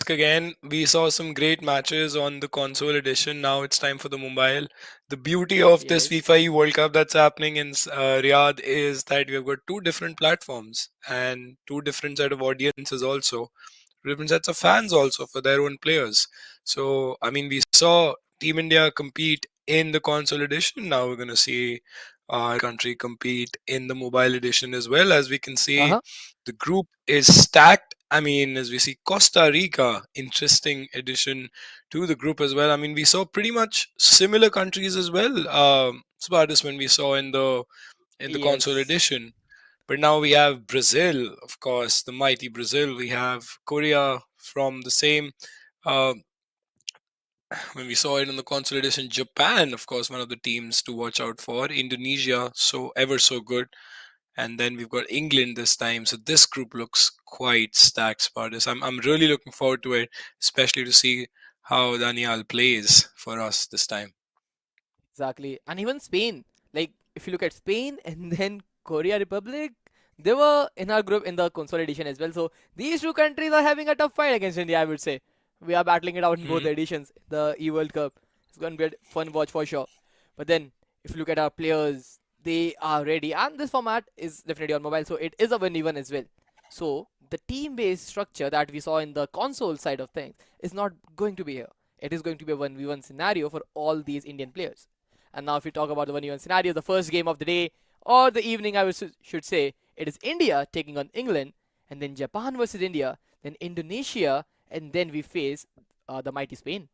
again. We saw some great matches on the console edition. Now it's time for the mobile. The beauty of this Yes. FIFA World Cup that's happening in Riyadh is that we've got two different platforms and two different set of audiences also, different sets of fans also Yes. for their own players. So I mean, we saw Team India compete in the console edition. Now we're going to see our country compete in the mobile edition as well. As we can see, Uh-huh. the group is stacked. I mean, as we see Costa Rica, interesting addition to the group as well. I mean, we saw pretty much similar countries as well. Spartus when we saw in the console Yes. edition. But now we have Brazil, of course, the mighty Brazil. We have Korea from the same. Uh, when we saw it in the console edition, Japan, of course, one of the teams to watch out for. Indonesia, so ever so good. And then we've got England this time. So this group looks quite stacked, Spartus. I'm really looking forward to it, especially to see how Daniel plays for us this time. Exactly. And even Spain. Like, if you look at Spain and then Korea Republic, they were in our group in the consolidation as well. So these two countries are having a tough fight against India, I would say. We are battling it out in both Mhm. editions, the E World Cup. It's going to be a fun watch for sure. But then, if you look at our players, they are ready. And this format is definitely on mobile, so it is a 1v1 as well. So the team-based structure that we saw in the console side of things is not going to be here. It is going to be a 1v1 scenario for all these Indian players. And now, if we talk about the 1v1 scenario, the first game of the day or the evening, should say, it is India taking on England, and then Japan versus India, then Indonesia, and then we face the mighty Spain.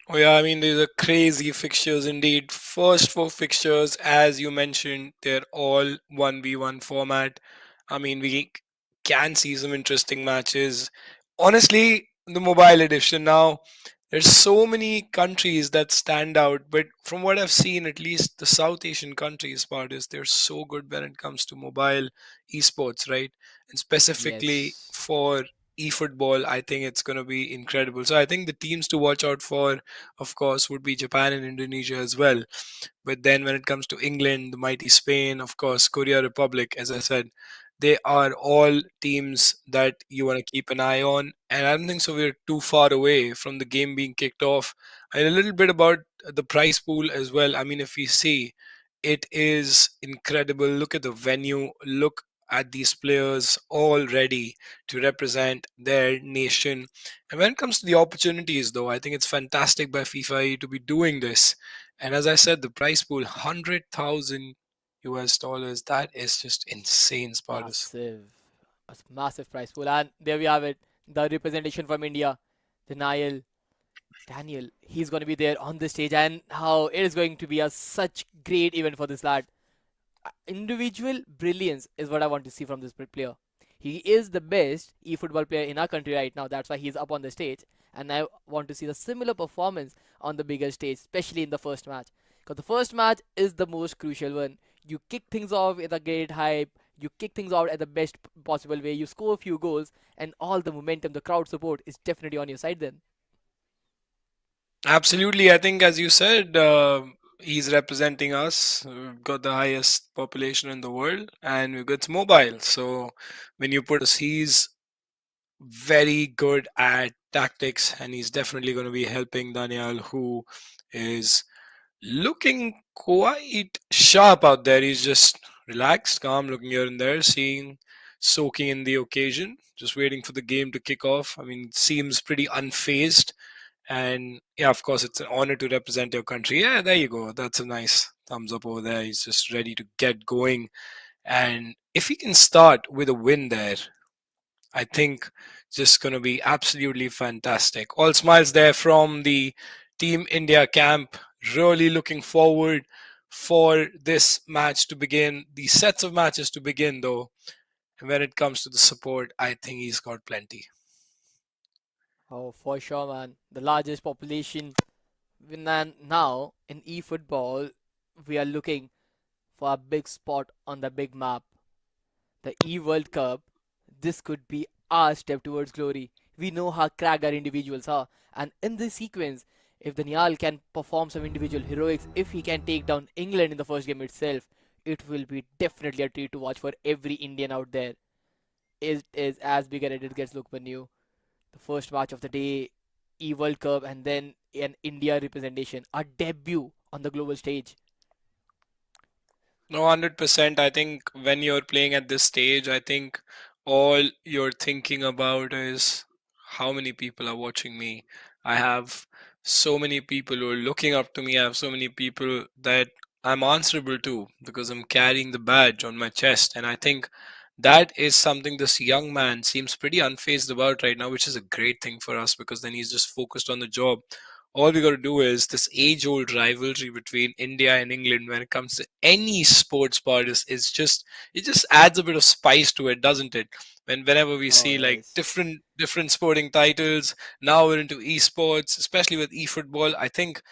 Oh yeah, I mean these are crazy fixtures indeed. First four fixtures, as you mentioned, they're all 1v1 format. I mean we can see some interesting matches. Honestly, the mobile edition now, there's so many countries that stand out, but from what I've seen, at least the South Asian countries part is they're so good when it comes to mobile esports, right? And specifically Yes. for eFootball, I think it's going to be incredible. So I think the teams to watch out for, of course, would be Japan and Indonesia as well. But then when it comes to England, the mighty Spain, of course, Korea Republic, as I said, they are all teams that you want to keep an eye on. And I don't think so we're too far away from the game being kicked off. And a little bit about the prize pool as well. I mean, if we see, it is incredible. Look at the venue. Look at these players all ready to represent their nation. And when it comes to the opportunities, though, I think it's fantastic by FIFA to be doing this. And as I said, the price pool, 100,000 US dollars. That is just insane, Spartus. Massive. A massive prize pool. And there we have it. The representation from India. Denial. Daniel. He's going to be there on the stage. And how it is going to be a such great event for this lad. Individual brilliance is what I want to see from this player. He is the best e-football player in our country right now. That's why he's up on the stage. And I want to see the similar performance on the bigger stage, especially in the first match. Because the first match is the most crucial one. You kick things off with a great hype. You kick things out at the best possible way. You score a few goals, and all the momentum, the crowd support is definitely on your side then. Absolutely. I think, as you said, he's representing us. We've got the highest population in the world, and we've got mobile. So when you put us, he's very good at tactics, and he's definitely going to be helping Daniel, who is looking quite sharp out there. He's just relaxed, calm, looking here and there, seeing, soaking in the occasion, just waiting for the game to kick off. I mean, seems pretty unfazed. And yeah, of course, it's an honor to represent your country. Yeah, there you go. That's a nice thumbs up over there. He's just ready to get going. And if he can start with a win there, I think just going to be absolutely fantastic. All smiles there from the Team India camp. Really looking forward for this match to begin. The sets of matches to begin, though. And when it comes to the support, I think he's got plenty. Oh, for sure, man. The largest population now in e-football, we are looking for a big spot on the big map. The E-World Cup, this could be our step towards glory. We know how cracked our individuals are, and in this sequence, if Daniel can perform some individual heroics, if he can take down England in the first game itself, it will be definitely a treat to watch for every Indian out there. It is as big as it gets, look new. The first match of the day, E World Cup, and then an India representation, a debut on the global stage. No, 100%. I think when you're playing at this stage, I think all you're thinking about is how many people are watching me. I have so many people who are looking up to me. I have so many people that I'm answerable to because I'm carrying the badge on my chest. And I think that is something this young man seems pretty unfazed about right now, which is a great thing for us because then he's just focused on the job. All we got to do is this age old rivalry between India and England when it comes to any sports part is just it just adds a bit of spice to it, doesn't it? Whenever we Oh see like yes. different sporting titles, now we're into esports, especially with eFootball. I think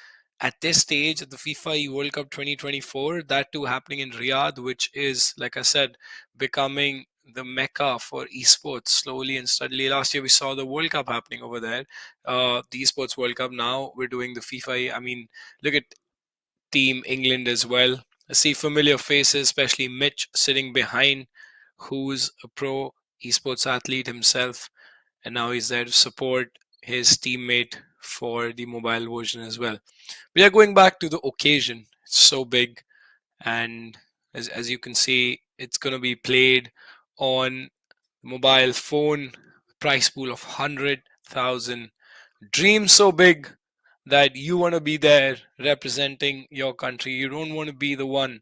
at this stage at the FIFA World Cup 2024, that too happening in Riyadh, which is, like I said, becoming the mecca for esports slowly and steadily. Last year we saw the World Cup happening over there, the esports World Cup. Now we're doing the FIFA. I mean, look at Team England as well. I see familiar faces, especially Mitch sitting behind, who's a pro esports athlete himself, and now he's there to support his teammate for the mobile version as well. We are going back to the occasion. It's so big, and as you can see, it's going to be played on mobile phone. Price pool of 100,000. Dream so big that you want to be there representing your country. You don't want to be the one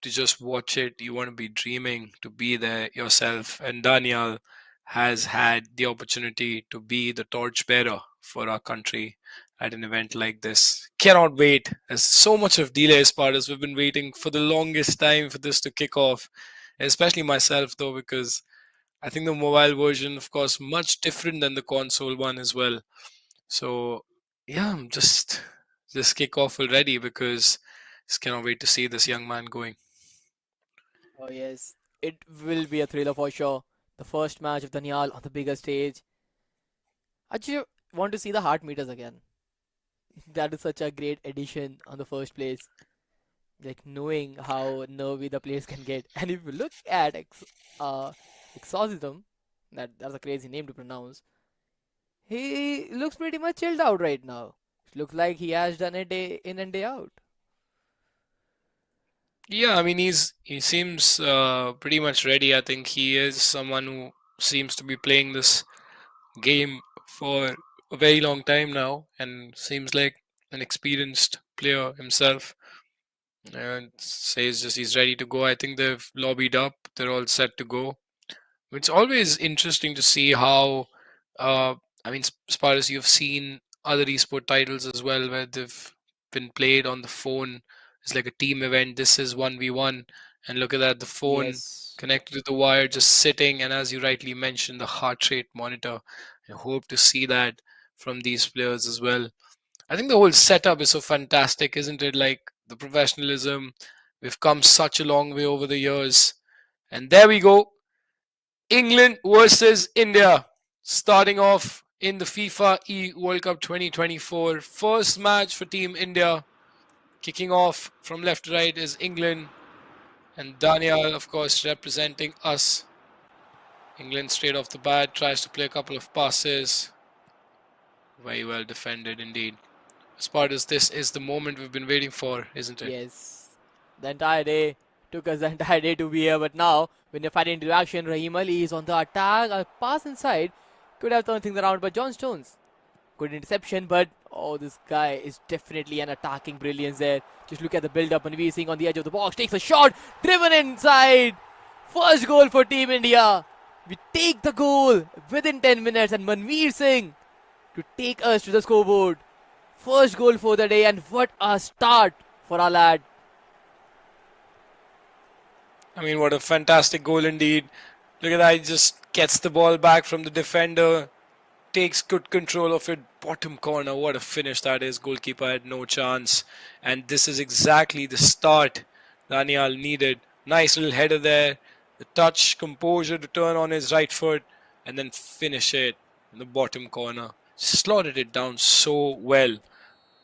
to just watch it. You want to be dreaming to be there yourself. And Daniel has had the opportunity to be the torchbearer for our country at an event like this. Cannot wait. There's so much of delay, Spartans. We've been waiting for the longest time for this to kick off, especially myself, though, because I think the mobile version, of course, much different than the console one as well. So yeah, I'm just kick off already because just cannot wait to see this young man going. Oh yes. It will be a thriller for sure. The first match of Daniel on the bigger stage. I just want to see the heart meters again. That is such a great addition on the first place. Like knowing how nervy the players can get. And if you look at Exorcism, that's a crazy name to pronounce. He looks pretty much chilled out right now. Looks like he has done it day in and day out. Yeah, I mean he seems pretty much ready. I think he is someone who seems to be playing this game for a very long time now and seems like an experienced player himself. And says just he's ready to go. I think they've lobbied up. They're all set to go. It's always interesting to see how, uh, I mean, as far as you've seen other esport titles as well, where they've been played on the phone. It's like a team event. This is 1v1. And look at that, the phone Yes. connected to the wire, just sitting. And as you rightly mentioned, the heart rate monitor. I hope to see that from these players as well. I think the whole setup is so fantastic, isn't it? Like the professionalism. We've come such a long way over the years. And there we go. England versus India, starting off in the FIFA E World Cup 2024. First match for Team India. Kicking off from left to right is England, and Daniel, of course, representing us. England straight off the bat tries to play a couple of passes. Very well defended indeed. As part as this is the moment we've been waiting for, isn't it? Yes. The entire day took us the entire day to be here, but now when you find interaction, Raheem Ali is on the attack. A pass inside could have turned things around, but John Stones, good interception, but oh, this guy is definitely an attacking brilliance there. Just look at the build-up. Manveer Singh on the edge of the box takes a shot, driven inside. First goal for Team India. We take the goal within 10 minutes, and Manveer Singh to take us to the scoreboard. First goal for the day, and what a start for our lad. I mean, what a fantastic goal indeed. Look at that, he just gets the ball back from the defender, takes good control of it. Bottom corner, what a finish that is. Goalkeeper had no chance. And this is exactly the start Daniel needed. Nice little header there. The touch, composure to turn on his right foot and then finish it in the bottom corner. Slotted it down so well.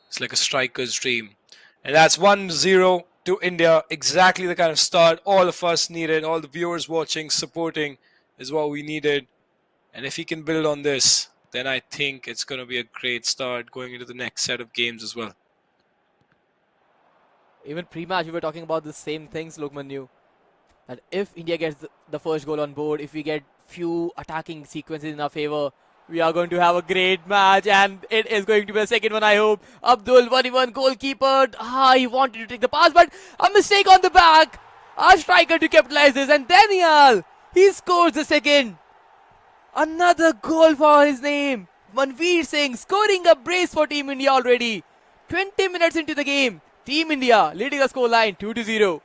It's like a striker's dream. And that's 1-0 to India. Exactly the kind of start all of us needed. All the viewers watching, supporting is what we needed. And if he can build on this, then I think it's going to be a great start going into the next set of games as well. Even pre-match, we were talking about the same things, Lokman knew. That if India gets the first goal on board, if we get few attacking sequences in our favor, we are going to have a great match, and it is going to be a second one, I hope. Abdul, 1v1 goalkeeper. He wanted to take the pass, but a mistake on the back. Our striker to capitalize this, and Daniel, he scores the second. Another goal for his name. Manveer Singh scoring a brace for Team India already. 20 minutes into the game. Team India leading the scoreline 2-0.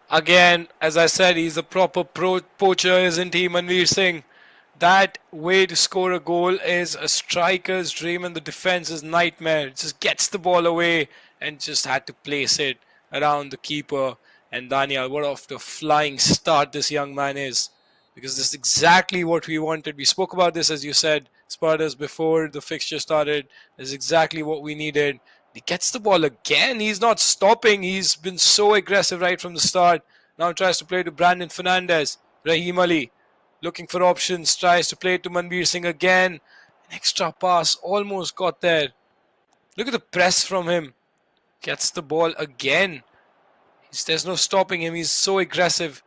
Again, as I said, he's a proper poacher, isn't he, Manveer Singh? That way to score a goal is a striker's dream and the defense's nightmare. Just gets the ball away and just had to place it around the keeper. And Daniel, what off the flying start this young man is. Because this is exactly what we wanted. We spoke about this, as you said, Spartas, before the fixture started. This is exactly what we needed. He gets the ball again. He's not stopping. He's been so aggressive right from the start. Now tries to play to Brandon Fernandez. Raheem Ali looking for options. Tries to play to Manveer Singh again. An extra pass. Almost got there. Look at the press from him. Gets the ball again. There's no stopping him. He's so aggressive.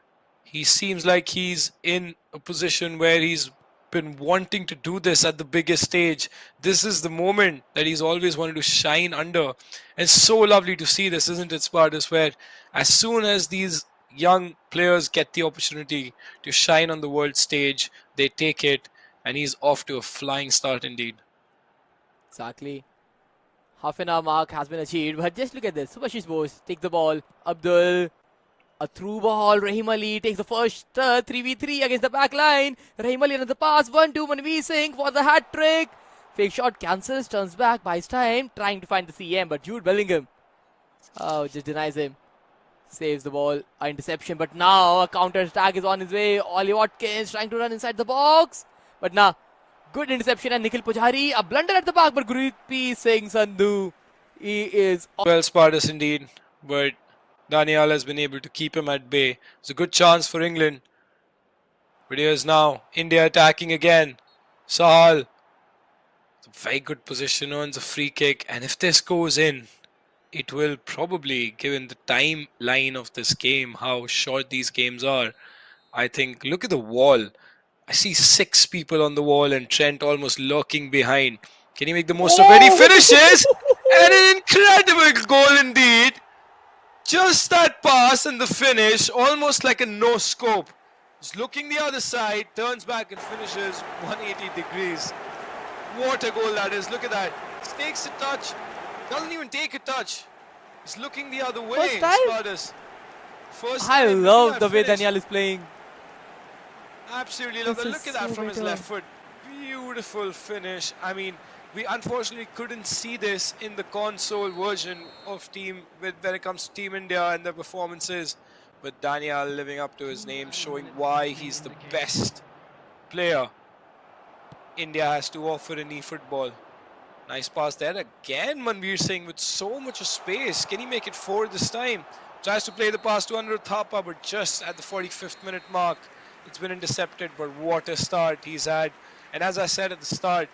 He seems like he's in a position where he's been wanting to do this at the biggest stage. This is the moment that he's always wanted to shine under. And it's so lovely to see this, isn't it, Spartus, where as soon as these young players get the opportunity to shine on the world stage, they take it, and he's off to a flying start indeed. Exactly. Half an hour mark has been achieved, but just look at this. Subhashish Bose takes the ball. Abdul, a through ball. Rahim Ali takes the first 3v3 against the back line. Rahim Ali another pass. 1-2. Manveer Singh for the hat trick. Fake shot cancels, turns back, buys time, trying to find the CM, but Jude Bellingham just denies him. Saves the ball. Interception, but now a counter attack is on his way. Ollie Watkins trying to run inside the box, but now good interception, and Nikhil Pujari, a blunder at the back, but Gurpreet Singh Sandhu, he is well, Spartus indeed, but Daniel has been able to keep him at bay. It's a good chance for England. But here's now India attacking again. Sahal, it's a very good position, earns a free kick, and if this goes in, it will probably, given the timeline of this game, how short these games are, I think, look at the wall. I see 6 people on the wall and Trent almost lurking behind. Can he make the most of it? He finishes! And an incredible goal indeed. Just that pass and the finish, almost like a no-scope. He's looking the other side, turns back and finishes 180 degrees. What a goal that is. Look at that. Takes a touch. Doesn't even take a touch. He's looking the other way. First time? Spartus. First I time. love the way finish. Daniel is playing. Absolutely love This that. is Look at that so from his better. left foot. Beautiful finish. I mean, we unfortunately couldn't see this in the console version of when it comes to Team India and their performances. But Daniel living up to his name, showing why he's the best player India has to offer in eFootball. Nice pass there again. Manveer Singh with so much space. Can he make it 4 this time? Tries to play the pass to Anirudh Thapa, but just at the 45th minute mark, it's been intercepted. But what a start he's had. And as I said at the start,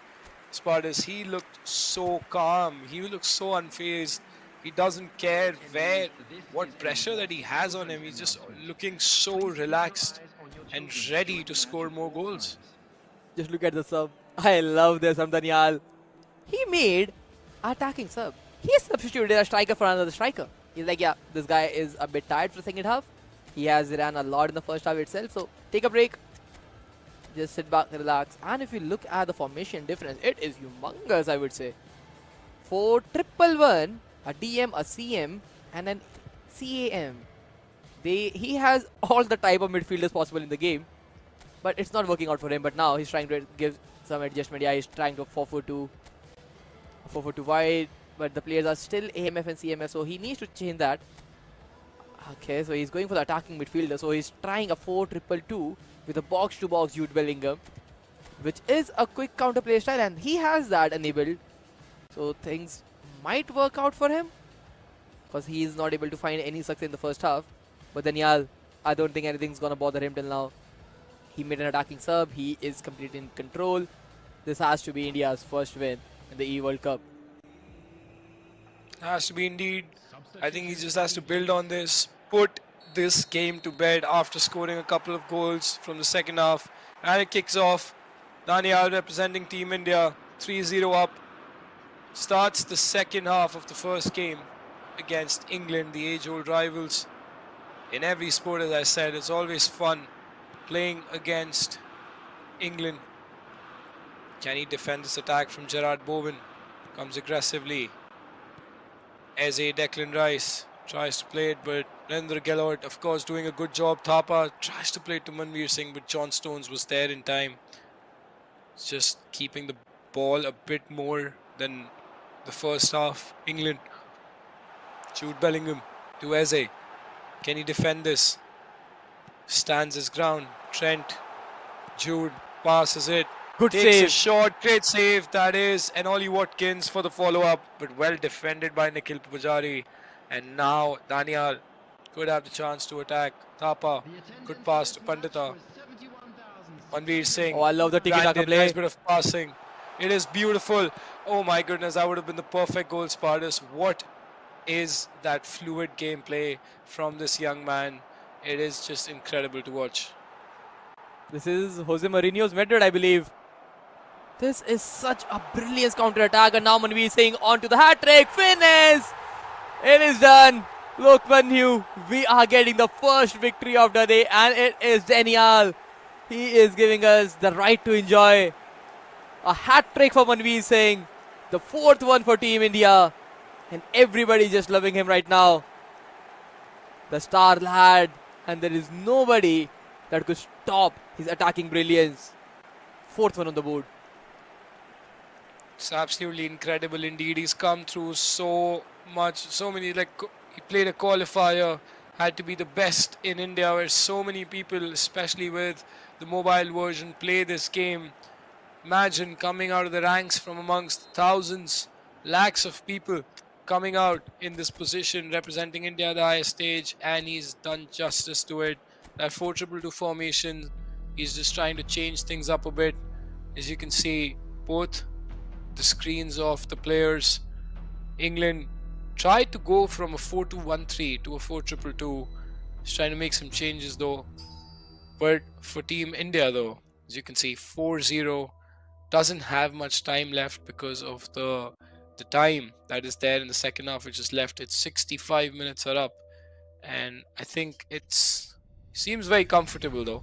Spartus, he looked so calm. He looked so unfazed. He doesn't care what pressure that he has on him. He's just looking so relaxed and ready to score more goals. Just look at the sub. I love this from Daniel. He made attacking sub. He substituted a striker for another striker. He's like, yeah, this guy is a bit tired for the second half. He has ran a lot in the first half itself, so take a break. Just sit back, relax. And if you look at the formation difference, it is humongous, I would say. 4-1-1, a DM, a CM, and an CAM. He has all the type of midfielders possible in the game, but it's not working out for him. But now he's trying to give some adjustment. Yeah, he's trying to 4-4-2 wide, but the players are still AMF and CMF, so he needs to change that. Okay, so he's going for the attacking midfielder, so he's trying a 4-2-2 with a box-to-box Jude Bellingham, which is a quick counter play style, and he has that enabled. So things might work out for him, because he is not able to find any success in the first half. But then, yeah, I don't think anything's gonna bother him till now. He made an attacking sub. He is completely in control. This has to be India's first win in the E-World Cup. Has to be indeed. I think he just has to build on this, put this game to bed after scoring a couple of goals from the second half. And it kicks off. Daniel representing Team India, 3-0 up. Starts the second half of the first game against England, the age-old rivals. In every sport, as I said, it's always fun playing against England. Can he defend this attack from Gerard Bowen? Comes aggressively. Eze Declan Rice tries to play it, but Narendra Gellert, of course, doing a good job. Thapa tries to play it to Manveer Singh, but John Stones was there in time. It's just keeping the ball a bit more than the first half. England. Jude Bellingham to Eze. Can he defend this? Stands his ground. Trent. Jude passes it. Good Takes save. a shot, great save, that is, and Ollie Watkins for the follow-up, but well defended by Nikhil Pujari. And now Daniel could have the chance to attack. Thapa, good pass to Pandita. Manveer Singh, Oh, I love the tiki-taka Brandon, play. nice bit of passing. It is beautiful. Oh my goodness, that would have been the perfect goal, Spartus. What is that fluid gameplay from this young man? It is just incredible to watch. This is Jose Mourinho's Madrid, I believe. This is such a brilliant counter-attack, and now Manveer Singh onto the hat-trick. Finish! It is done. Look, Manu, we are getting the first victory of the day, and it is Daniel. He is giving us the right to enjoy a hat-trick for Manveer Singh. The fourth one for Team India. And everybody just loving him right now. The star lad, and there is nobody that could stop his attacking brilliance. Fourth one on the board. It's absolutely incredible indeed. He's come through so much, so many, he played a qualifier, had to be the best in India, where so many people, especially with the mobile version, play this game. Imagine coming out of the ranks from amongst thousands, lakhs of people coming out in this position, representing India at the highest stage, and he's done justice to it. That 4-2-2 formation, he's just trying to change things up a bit. As you can see, both the screens of the players. England tried to go from a 4-2-1-3 to a 4-2-2. He's trying to make some changes though. But for Team India though, as you can see, 4-0, doesn't have much time left because of the time that is there in the second half, which is left. It's 65 minutes are up, and I think seems very comfortable though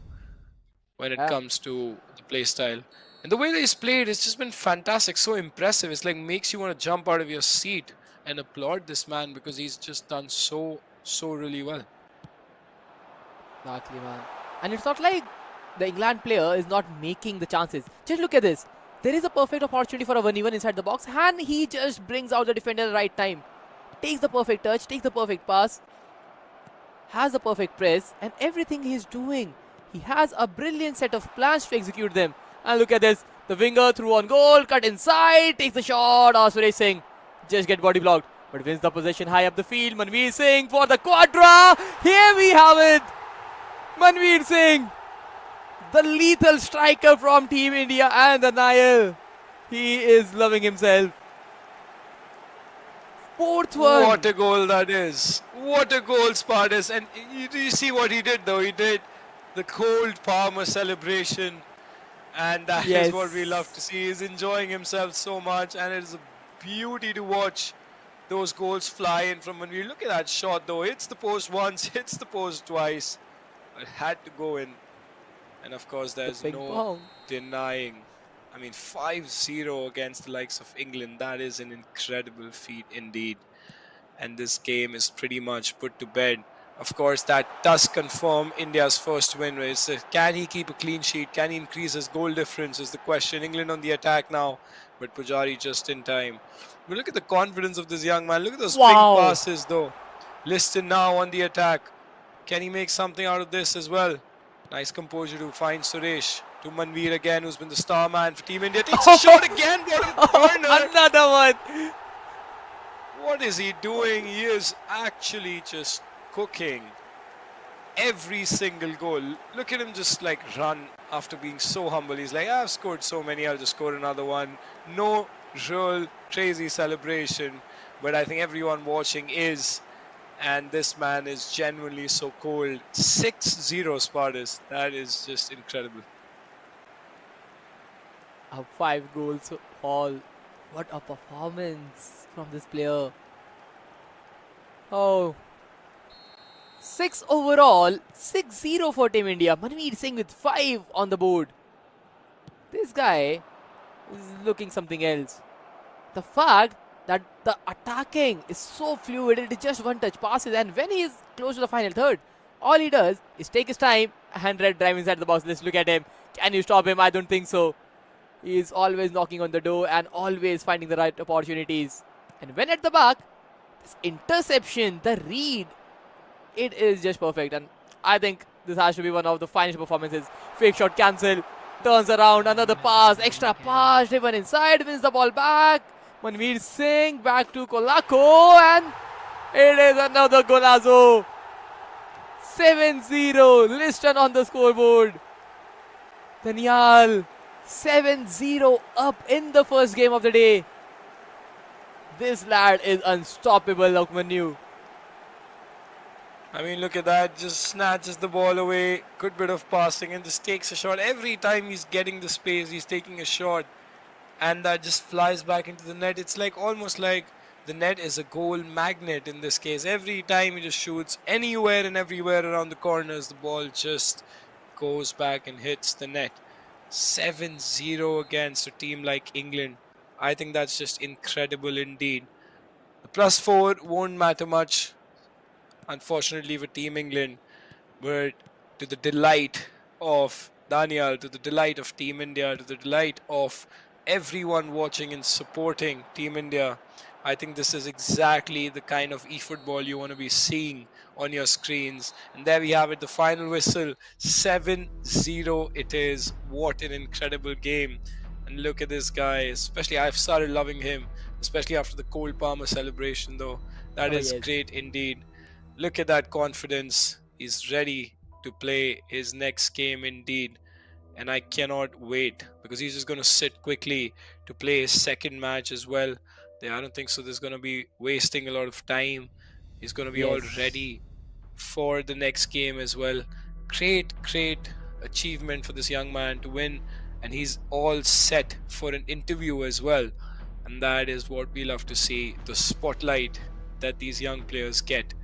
when it comes to the play style. And the way that he's played, it's just been fantastic, so impressive. It's like makes you want to jump out of your seat and applaud this man because he's just done so really well. Exactly, man. And it's not like the England player is not making the chances. Just look at this. There is a perfect opportunity for a 1v1 inside the box, and he just brings out the defender at the right time. Takes the perfect touch, takes the perfect pass, has the perfect press, and everything he's doing, he has a brilliant set of plans to execute them. And look at this. The winger through on goal, cut inside, takes the shot. Oh, Suresh Singh just get body blocked, but wins the possession high up the field. Manveer Singh for the quadra. Here we have it. Manveer Singh, the lethal striker from Team India, and the Nile. He is loving himself. Fourth one. What a goal that is. What a goal, Spartus. And you see what he did though. He did the cold Palmer celebration. And that is what we love to see. He's enjoying himself so much, and it is a beauty to watch those goals fly in from Manveer. Look at that shot though. Hits the post once, hits the post twice. It had to go in. And of course there's no denying. I mean, 5-0 against the likes of England. That is an incredible feat indeed. And this game is pretty much put to bed. Of course, that does confirm India's first win. Can he keep a clean sheet? Can he increase his goal difference is the question. England on the attack now, but Pujari just in time. But look at the confidence of this young man. Look at those ping passes though. Liston now on the attack. Can he make something out of this as well? Nice composure to find Suresh. To Manveer again, who's been the star man for Team India. Takes a shot again. Another one. What is he doing? He is actually just cooking. every single goal. Look at him just like run after being so humble. He's like, I've scored so many, I'll just score another one. No real crazy celebration, but I think everyone watching is. And this man is genuinely so cold. 6-0 Spartas. That is just incredible. 5 goals all. What a performance from this player. Oh, 6 overall, 6-0 for Team India. Manveer Singh with 5 on the board. This guy is looking something else. The fact that the attacking is so fluid, it is just one touch passes, and when he is close to the final third, all he does is take his time and drive inside the box. Let's look at him. Can you stop him? I don't think so. He is always knocking on the door and always finding the right opportunities. And when at the back, this interception, the read, it is just perfect. And I think this has to be one of the finest performances. Fake shot cancel, turns around, another pass, extra pass, driven inside, wins the ball back. Manveer Singh back to Kolako, and it is another golazo. 7-0, Liston on the scoreboard. Danial 7-0 up in the first game of the day. This lad is unstoppable, Lokman. I mean, look at that. Just snatches the ball away. Good bit of passing and just takes a shot. Every time he's getting the space, he's taking a shot. And that just flies back into the net. It's like almost like the net is a goal magnet in this case. Every time he just shoots anywhere and everywhere around the corners, the ball just goes back and hits the net. 7-0 against a team like England. I think that's just incredible indeed. The +4 won't matter much, unfortunately, for Team England, but to the delight of Daniel, to the delight of Team India, to the delight of everyone watching and supporting Team India, I think this is exactly the kind of eFootball you want to be seeing on your screens. And there we have it, the final whistle. 7-0 it is. What an incredible game. And look at this guy, especially I've started loving him, especially after the Cole Palmer celebration though. That Oh, is yes. great indeed. Look at that confidence. He's ready to play his next game indeed. And I cannot wait because he's just going to sit quickly to play his second match as well. I don't think so. There's going to be wasting a lot of time. He's going to be all Yes. ready for the next game as well. Great, great achievement for this young man to win. And he's all set for an interview as well. And that is what we love to see, the spotlight that these young players get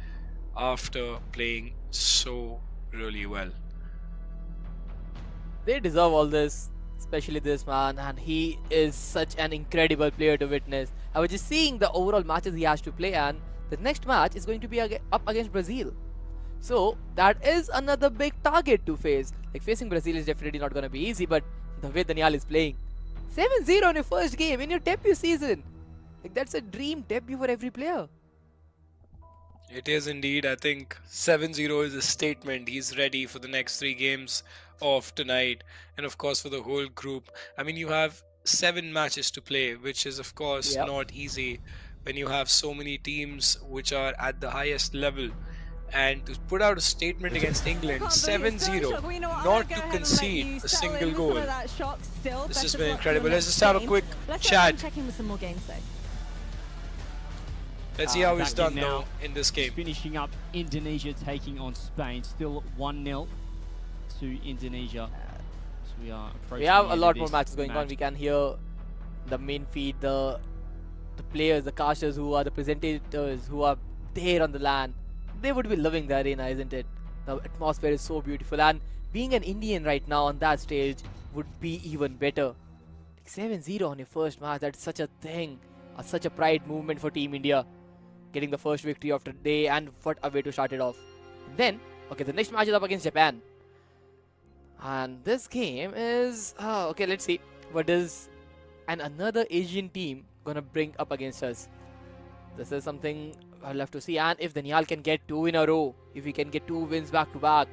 after playing so really well. They deserve all this, especially this man, and he is such an incredible player to witness. I was just seeing the overall matches he has to play, and the next match is going to be up against Brazil. So that is another big target to face. Like, facing Brazil is definitely not going to be easy, but the way Daniel is playing, 7-0 in your first game in your debut season, like, that's a dream debut for every player. It is indeed. I think 7-0 is a statement. He's ready for the next 3 games of tonight. And of course, for the whole group. I mean, you have 7 matches to play, which is, of course, Yep. not easy when you have so many teams which are at the highest level. And to put out a statement against England, 7-0, not to concede a single goal. This has been incredible. Let's just have a quick chat. Let's see how he's Back in done now. though in this game. Finishing up Indonesia taking on Spain. Still 1-0 to Indonesia. So we are approaching We have the a end lot of more this matches going on. match. We can hear the main feed, the players, the casters who are the presentators who are there on the land. They would be loving the arena, isn't it? The atmosphere is so beautiful, and being an Indian right now on that stage would be even better. Like, 7-0 on your first match, that's such a thing, such a pride movement for Team India. Getting the first victory of the day, and what a way to start it off. And then, okay, the next match is up against Japan. And this game is okay. Let's see what is another Asian team gonna bring up against us. This is something I'll have to see. And if Daniel can get 2 in a row, if he can get 2 wins back to back,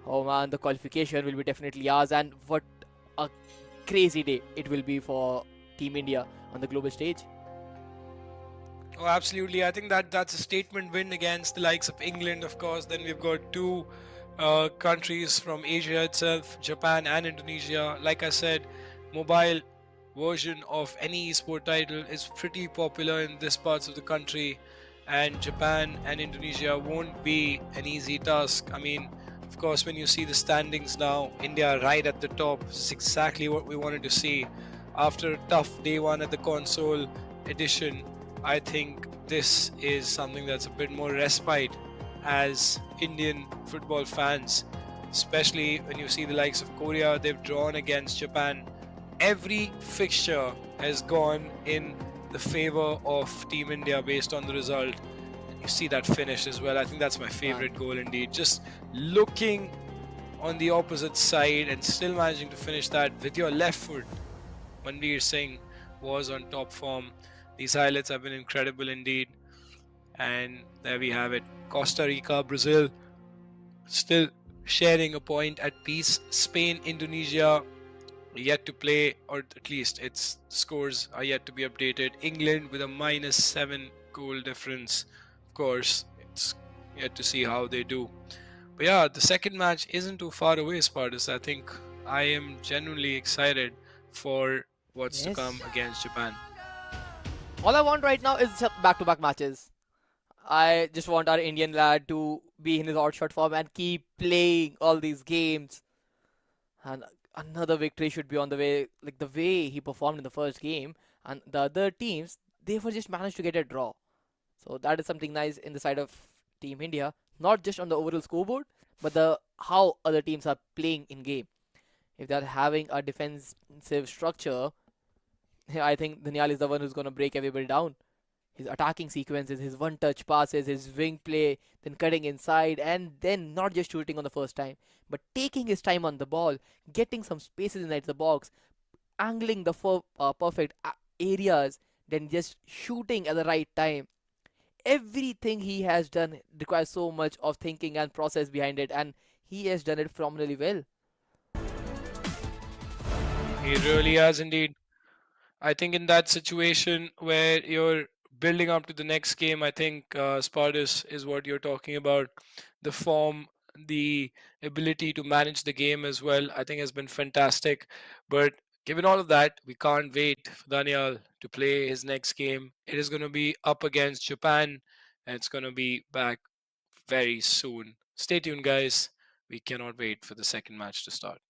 oh man, the qualification will be definitely ours. And what a crazy day it will be for Team India on the global stage. Oh, absolutely. I think that's a statement win against the likes of England, of course. Then we've got 2 countries from Asia itself, Japan and Indonesia. Like I said, mobile version of any esport title is pretty popular in this parts of the country, and Japan and Indonesia won't be an easy task. I mean, of course, when you see the standings now, India right at the top is exactly what we wanted to see. After a tough day one at the console edition, I think this is something that's a bit more respite as Indian football fans, especially when you see the likes of Korea, they've drawn against Japan. Every fixture has gone in the favor of Team India based on the result. You see that finish as well. I think that's my favorite goal indeed. Just looking on the opposite side and still managing to finish that with your left foot. Manveer Singh was on top form. These highlights have been incredible indeed. And there we have it. Costa Rica, Brazil still sharing a point at peace. Spain, Indonesia yet to play, or at least its scores are yet to be updated. England with a -7 goal difference. Of course, it's yet to see how they do. But yeah, the second match isn't too far away, Spartus. I think I am genuinely excited for what's to come against Japan. All I want right now is back-to-back matches. I just want our Indian lad to be in his outshot form and keep playing all these games. And another victory should be on the way, like the way he performed in the first game. And the other teams, they were just managed to get a draw. So that is something nice in the side of Team India, not just on the overall scoreboard, but the how other teams are playing in game. If they're having a defensive structure, I think Daniel is the one who's going to break everybody down. His attacking sequences, his one-touch passes, his wing play, then cutting inside, and then not just shooting on the first time, but taking his time on the ball, getting some spaces inside the box, angling the perfect areas, then just shooting at the right time. Everything he has done requires so much of thinking and process behind it, and he has done it phenomenally well. He really has indeed. I think in that situation where you're building up to the next game, I think Spartus is what you're talking about. The form, the ability to manage the game as well, I think has been fantastic. But given all of that, we can't wait for Daniel to play his next game. It is going to be up against Japan, and it's going to be back very soon. Stay tuned, guys. We cannot wait for the second match to start.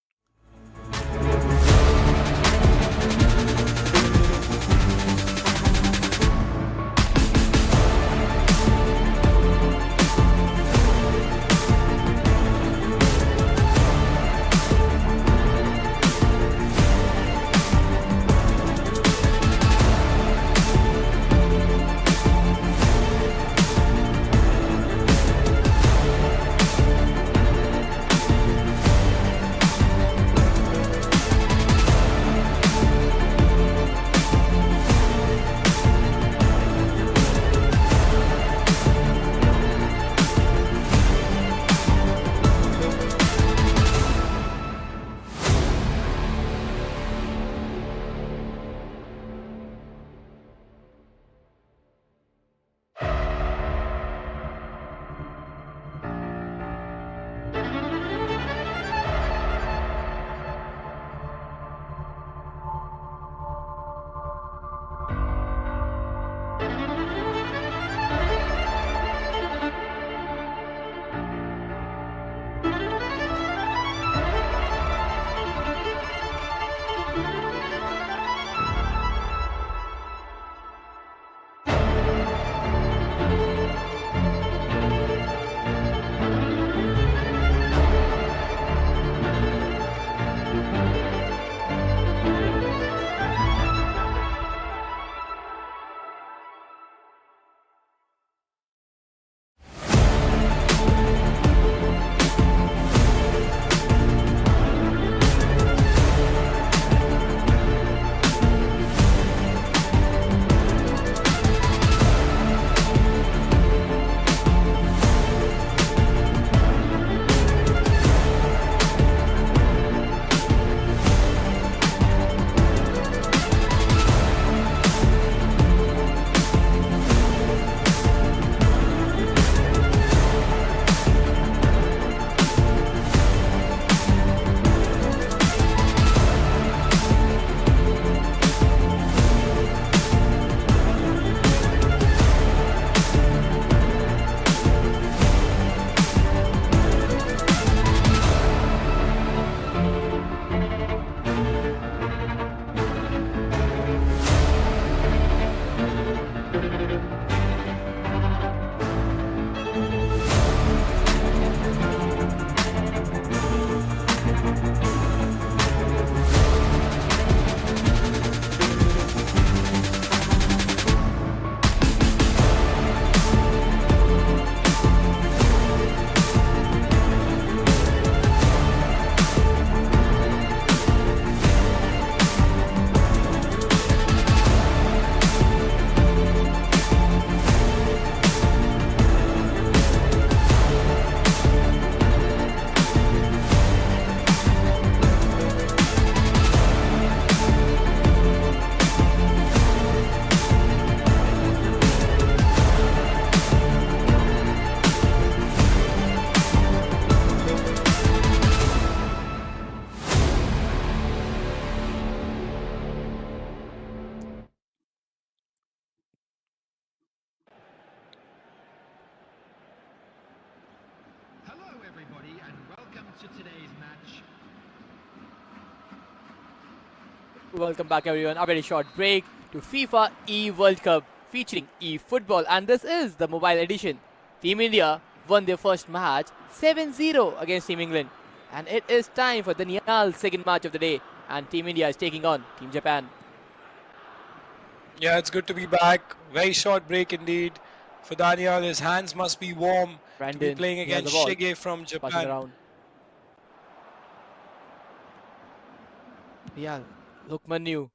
everybody, and welcome to today's match. Welcome back, everyone. A very short break to FIFA E-World Cup featuring eFootball, and this is the mobile edition. Team India won their first match 7-0 against Team England, and it is time for Daniel's second match of the day, and Team India is taking on Team Japan. Yeah, it's good to be back. Very short break indeed. For Daniel, his hands must be warm to be Brandon, playing he has the against ball. Shige from Passing Japan. around. Yeah, Lukman,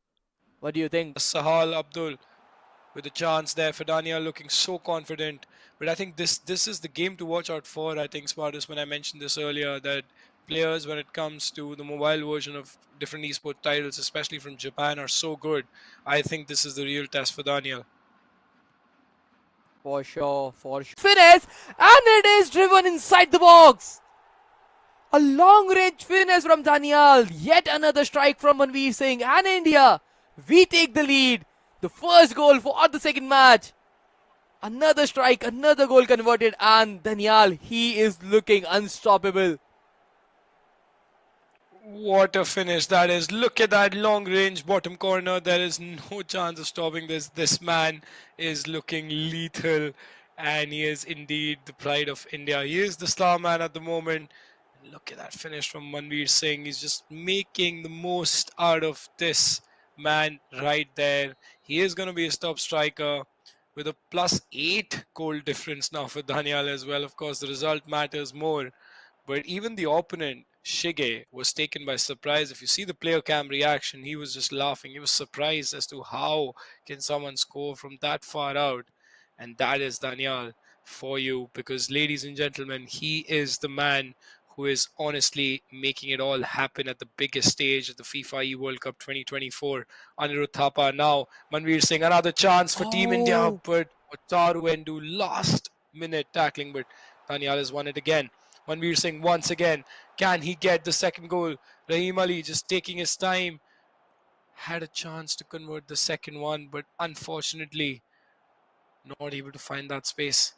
what do you think? Sahal Abdul with a chance there for Daniel, looking so confident. But I think this is the game to watch out for. I think, Smartest, when I mentioned this earlier, that players, when it comes to the mobile version of different esport titles, especially from Japan, are so good. I think this is the real test for Daniel. For sure, for sure. Finish, and it is driven inside the box. A long-range finish from Daniel. Yet another strike from Manveer Singh, and India, we take the lead. The first goal for the second match. Another strike, another goal converted, and Daniel, he is looking unstoppable. What a finish that is. Look at that long range bottom corner. There is no chance of stopping this. This man is looking lethal, and he is indeed the pride of India. He is the star man at the moment. Look at that finish from Manveer Singh. He's just making the most out of this man right there. He is going to be a top striker with a +8 goal difference now for Daniel as well. Of course, the result matters more. But even the opponent, Shige, was taken by surprise. If you see the player cam reaction, he was just laughing. He was surprised as to how can someone score from that far out. And that is Daniel for you, because ladies and gentlemen, he is the man who is honestly making it all happen at the biggest stage of the FIFA E-World Cup 2024. Anirudh Thapa now, Manveer Singh, another chance for Team India, but Wataru Endu last minute tackling, but Daniel has won it again. Manveer Singh once again. Can he get the second goal? Rahim Ali just taking his time. Had a chance to convert the second one, but unfortunately not able to find that space.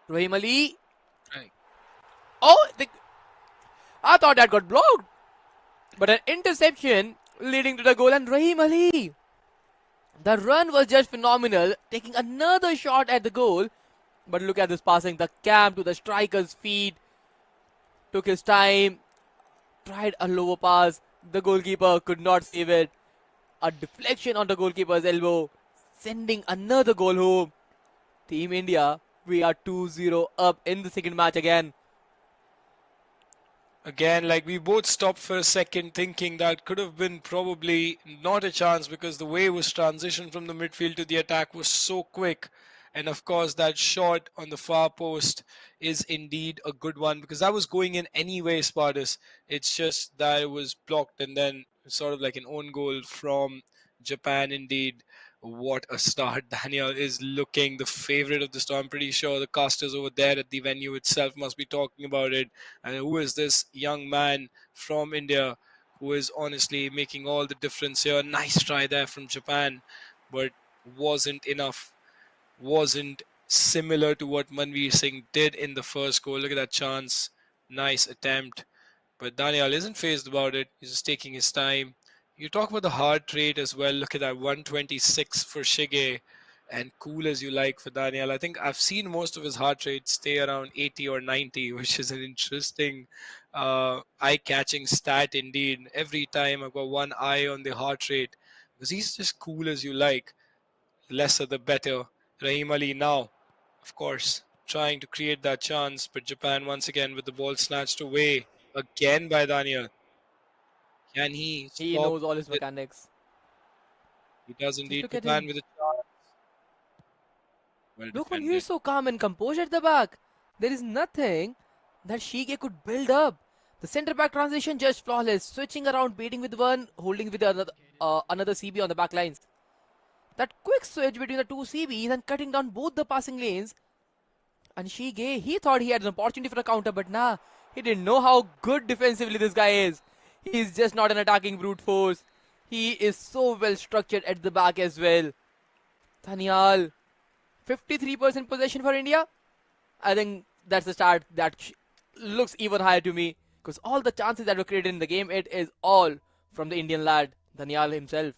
Rahim Ali. Right. Oh, I thought that got blocked. But an interception leading to the goal, and Rahim Ali. The run was just phenomenal, taking another shot at the goal. But look at this passing, the cam to the striker's feet. Took his time, tried a lower pass. The goalkeeper could not save it. A deflection on the goalkeeper's elbow, sending another goal home. Team India, we are 2-0 up in the second match again. Again, like we both stopped for a second thinking that could have been probably not a chance, because the way it was transitioned from the midfield to the attack was so quick. And of course, that shot on the far post is indeed a good one, because that was going in anyway, Spartus. It's just that it was blocked, and then sort of like an own goal from Japan indeed. What a start. Daniel is looking the favorite of the store. I'm pretty sure the casters over there at the venue itself must be talking about it. And who is this young man from India who is honestly making all the difference here? Nice try there from Japan, but wasn't enough. Wasn't similar to what Manveer Singh did in the first goal. Look at that chance. Nice attempt. But Daniel isn't phased about it. He's just taking his time. You talk about the heart rate as well. Look at that, 126 for Shige, and cool as you like for Daniel. I think I've seen most of his heart rate stay around 80 or 90, which is an interesting, eye-catching stat indeed. Every time I've got one eye on the heart rate, because he's just cool as you like. Lesser the better. Rahim Ali now, of course, trying to create that chance, but Japan once again with the ball snatched away again by Daniel. Can he He stop knows all his this? mechanics. He does Just indeed. look at Japan him. with a chance. Well Look, when defended. he's so calm and composed at the back. There is nothing that Shige could build up. The centre back transition just flawless, switching around, baiting with one, holding with another CB on the back lines. That quick switch between the two CBs and cutting down both the passing lanes. And Shige, he thought he had an opportunity for a counter, but nah, he didn't know how good defensively this guy is. He's just not an attacking brute force. He is so well structured at the back as well. Daniel, 53% possession for India. I think that's the start that looks even higher to me because all the chances that were created in the game, it is all from the Indian lad, Danial himself.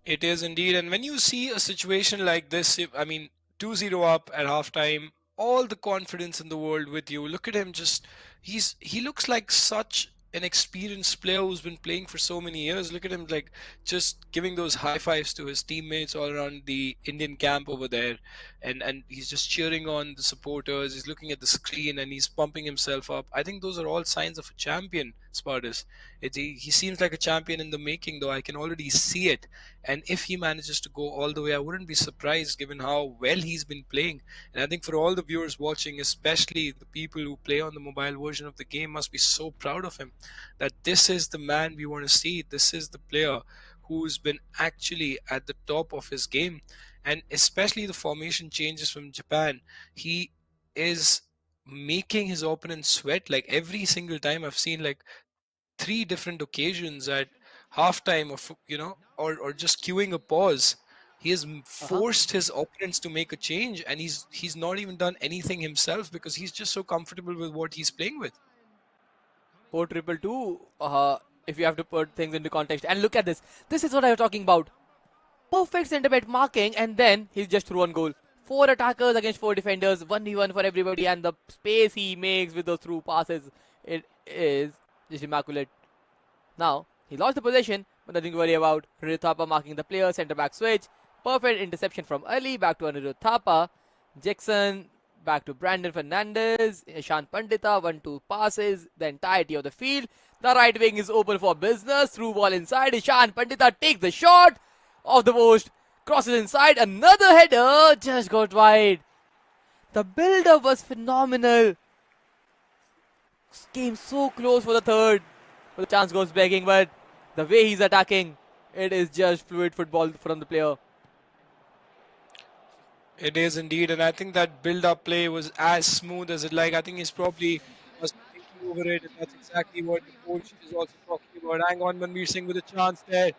It is indeed. And when you see a situation like this, I mean, 2-0 up at halftime, all the confidence in the world with you. Look at him just he looks like such an experienced player who's been playing for so many years. Look at him like just giving those high fives to his teammates all around the Indian camp over there. And he's just cheering on the supporters. He's looking at the screen and he's pumping himself up. I think those are all signs of a champion, Spartus. He seems like a champion in the making, though. I can already see it, and if he manages to go all the way, I wouldn't be surprised given how well he's been playing. And I think for all the viewers watching, especially the people who play on the mobile version of the game, must be so proud of him that this is the man we want to see. This is the player who's been actually at the top of his game. And especially the formation changes from Japan. He is making his opponent sweat like every single time. I've seen like three different occasions at halftime of or just queuing a pause. He has Uh huh. forced his opponents to make a change, and he's not even done anything himself because he's just so comfortable with what he's playing with. 4-2-2. If you have to put things into context, and look at this. This is what I was talking about. Perfect centre back marking, and then he's just through one goal. Four attackers against four defenders, 1v1 for everybody, and the space he makes with those through passes, it is just immaculate. Now, he lost the possession, but nothing to worry about. Anirudh Thapa marking the player, centre back switch. Perfect interception from Ali, back to Anirudh Thapa. Jackson, back to Brandon Fernandez. Ishan Pandita, 1-2 passes, the entirety of the field. The right wing is open for business. Through ball inside. Ishan Pandita takes the shot off the post. Crosses inside. Another header just got wide. The build-up was phenomenal. Came so close for the third. But the chance goes begging, but the way he's attacking, it is just fluid football from the player. It is indeed, and I think that build-up play was as smooth as it like. I think he's probably was thinking over it, and that's exactly what the coach is also talking about. Hang on, Manveer Singh with a chance there.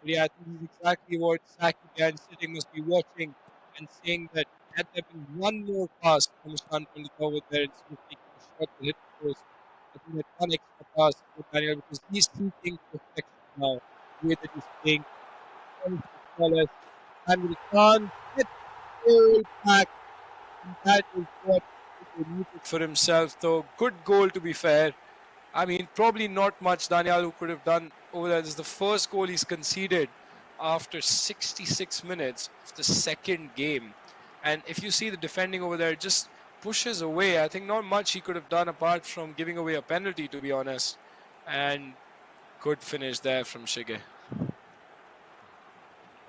But yeah, I think this is exactly what Saki and sitting must be watching and saying that had there been one more pass from Ishan Pandit over there instead of taking a shot to hit the post, I think that one extra pass for Daniel because he's seeking perfection now. The way that he's playing, flawless, and with a chance, hit the goal back, and that is what he needed for himself. Though good goal to be fair. I mean, probably not much Daniel could have done over there. This is the first goal he's conceded after 66 minutes of the second game. And if you see the defending over there, just pushes away. I think not much he could have done apart from giving away a penalty, to be honest. And good finish there from Shige.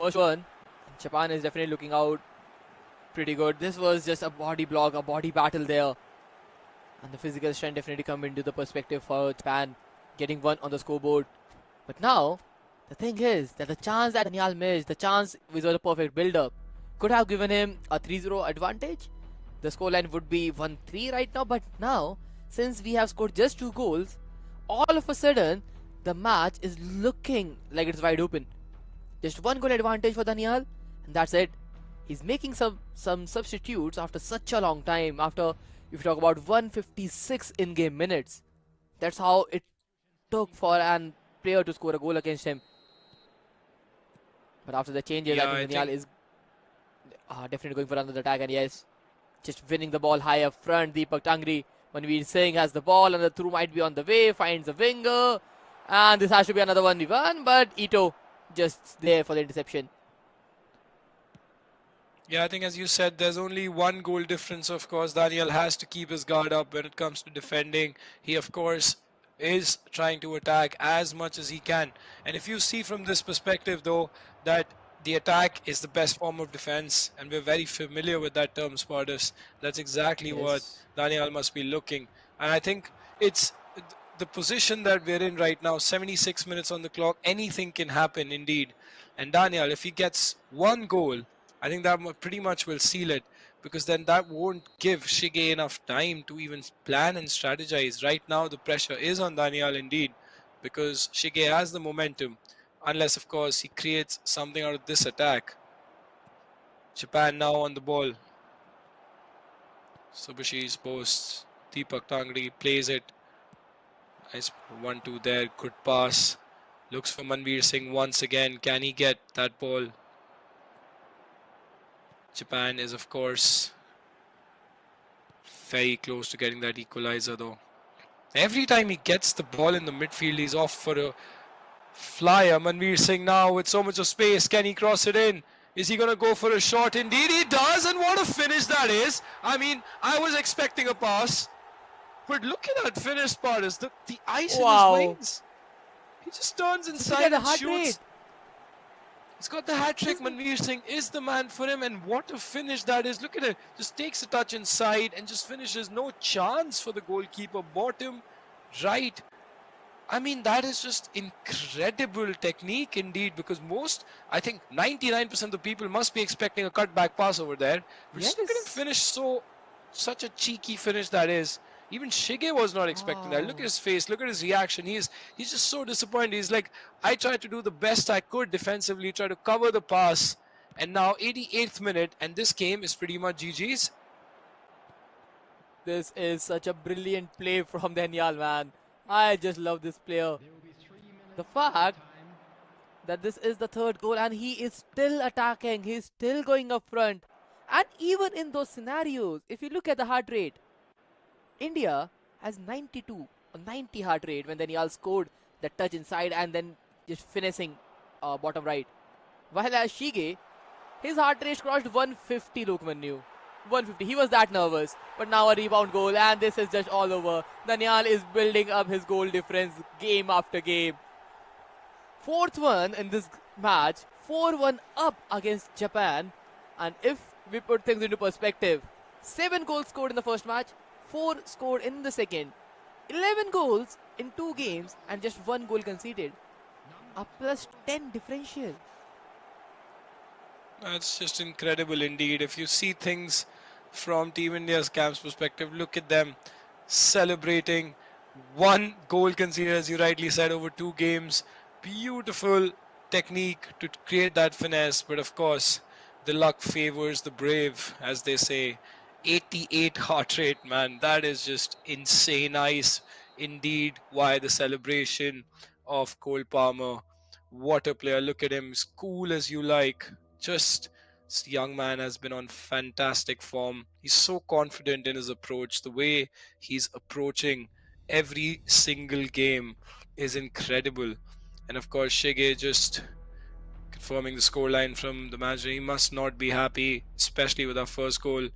First one, Japan is definitely looking out pretty good. This was just a body block, a body battle there. And the physical strength definitely come into the perspective for Japan getting one on the scoreboard. But now, the thing is that the chance that Daniel missed, the chance with a perfect build-up, could have given him a 3-0 advantage. The scoreline would be 1-3 right now. But now, since we have scored just 2 goals, all of a sudden, the match is looking like it's wide open. Just 1 goal advantage for Daniel, and that's it. He's making some substitutes after such a long time. After, if you talk about 156 in-game minutes, that's how it took for an player to score a goal against him. But after the changes, Yeah, I I think Daniel think is definitely going for another attack, and yes, just winning the ball high up front. Deepak Tangri, Manveer Singh has the ball, and the through might be on the way, finds a winger, and this has to be another 1v1, but Ito just there for the interception. Yeah, I think as you said, there's only one goal difference. Of course, Daniel has to keep his guard up when it comes to defending. He, of course, is trying to attack as much as he can. And if you see from this perspective, though, that the attack is the best form of defense, and we're very familiar with that term, Spartus. That's exactly what Yes. Daniel must be looking. And I think it's the position that we're in right now, 76 minutes on the clock, anything can happen indeed. And Daniel, if he gets one goal, I think that pretty much will seal it, because then that won't give Shige enough time to even plan and strategize. Right now, the pressure is on Daniel indeed, because Shige has the momentum, unless, of course, he creates something out of this attack. Japan now on the ball. Subhashish posts. Deepak Tangri plays it. Nice 1-2 there. Good pass. Looks for Manveer Singh once again. Can he get that ball? Japan is, of course, very close to getting that equalizer, though. Every time he gets the ball in the midfield, he's off for a flyer. Manveer Singh now with so much of space. Can he cross it in? Is he going to go for a shot? Indeed, he does. And what a finish that is. I mean, I was expecting a pass. But look at that finish, Paris. The ice in his veins. He just turns inside and shoots. He's got the hat trick. Manveer Singh is the man for him, and what a finish that is. Look at it. Just takes a touch inside and just finishes. No chance for the goalkeeper. Bottom right. I mean, that is just incredible technique indeed, because I think 99% of the people must be expecting a cutback pass over there. But just look at him finish such a cheeky finish that is. Even Shige was not expecting that. Look at his face. Look at his reaction. He's just so disappointed. He's like, I tried to do the best I could defensively, try to cover the pass. And now 88th minute, and this game is pretty much GG's. This is such a brilliant play from Daniel, man. I just love this player. The fact that this is the third goal and he is still attacking. He's still going up front. And even in those scenarios, if you look at the heart rate, India has 92 or 90 heart rate when Daniel scored the touch inside and then just finishing bottom right. While as Shige, his heart rate crossed 150, Lokman knew. 150. He was that nervous. But now a rebound goal and this is just all over. Daniel is building up his goal difference game after game. Fourth one in this match. 4-1 up against Japan. And if we put things into perspective, 7 goals scored in the first match, 4 scored in the second, 11 goals in 2 games and just 1 goal conceded. A plus 10 differential. That's just incredible indeed. If you see things from Team India's camp's perspective, look at them celebrating 1 goal conceded, as you rightly said, over 2 games. Beautiful technique to create that finesse, but of course, the luck favors the brave, as they say. 88 heart rate, man. That is just insane ice indeed. Why the celebration of Cole Palmer? What a player. Look at him, as cool as you like. Just this young man has been on fantastic form. He's so confident in his approach. The way he's approaching every single game is incredible. And of course, Shige just confirming the scoreline from the match. He must not be happy, especially with our first goal.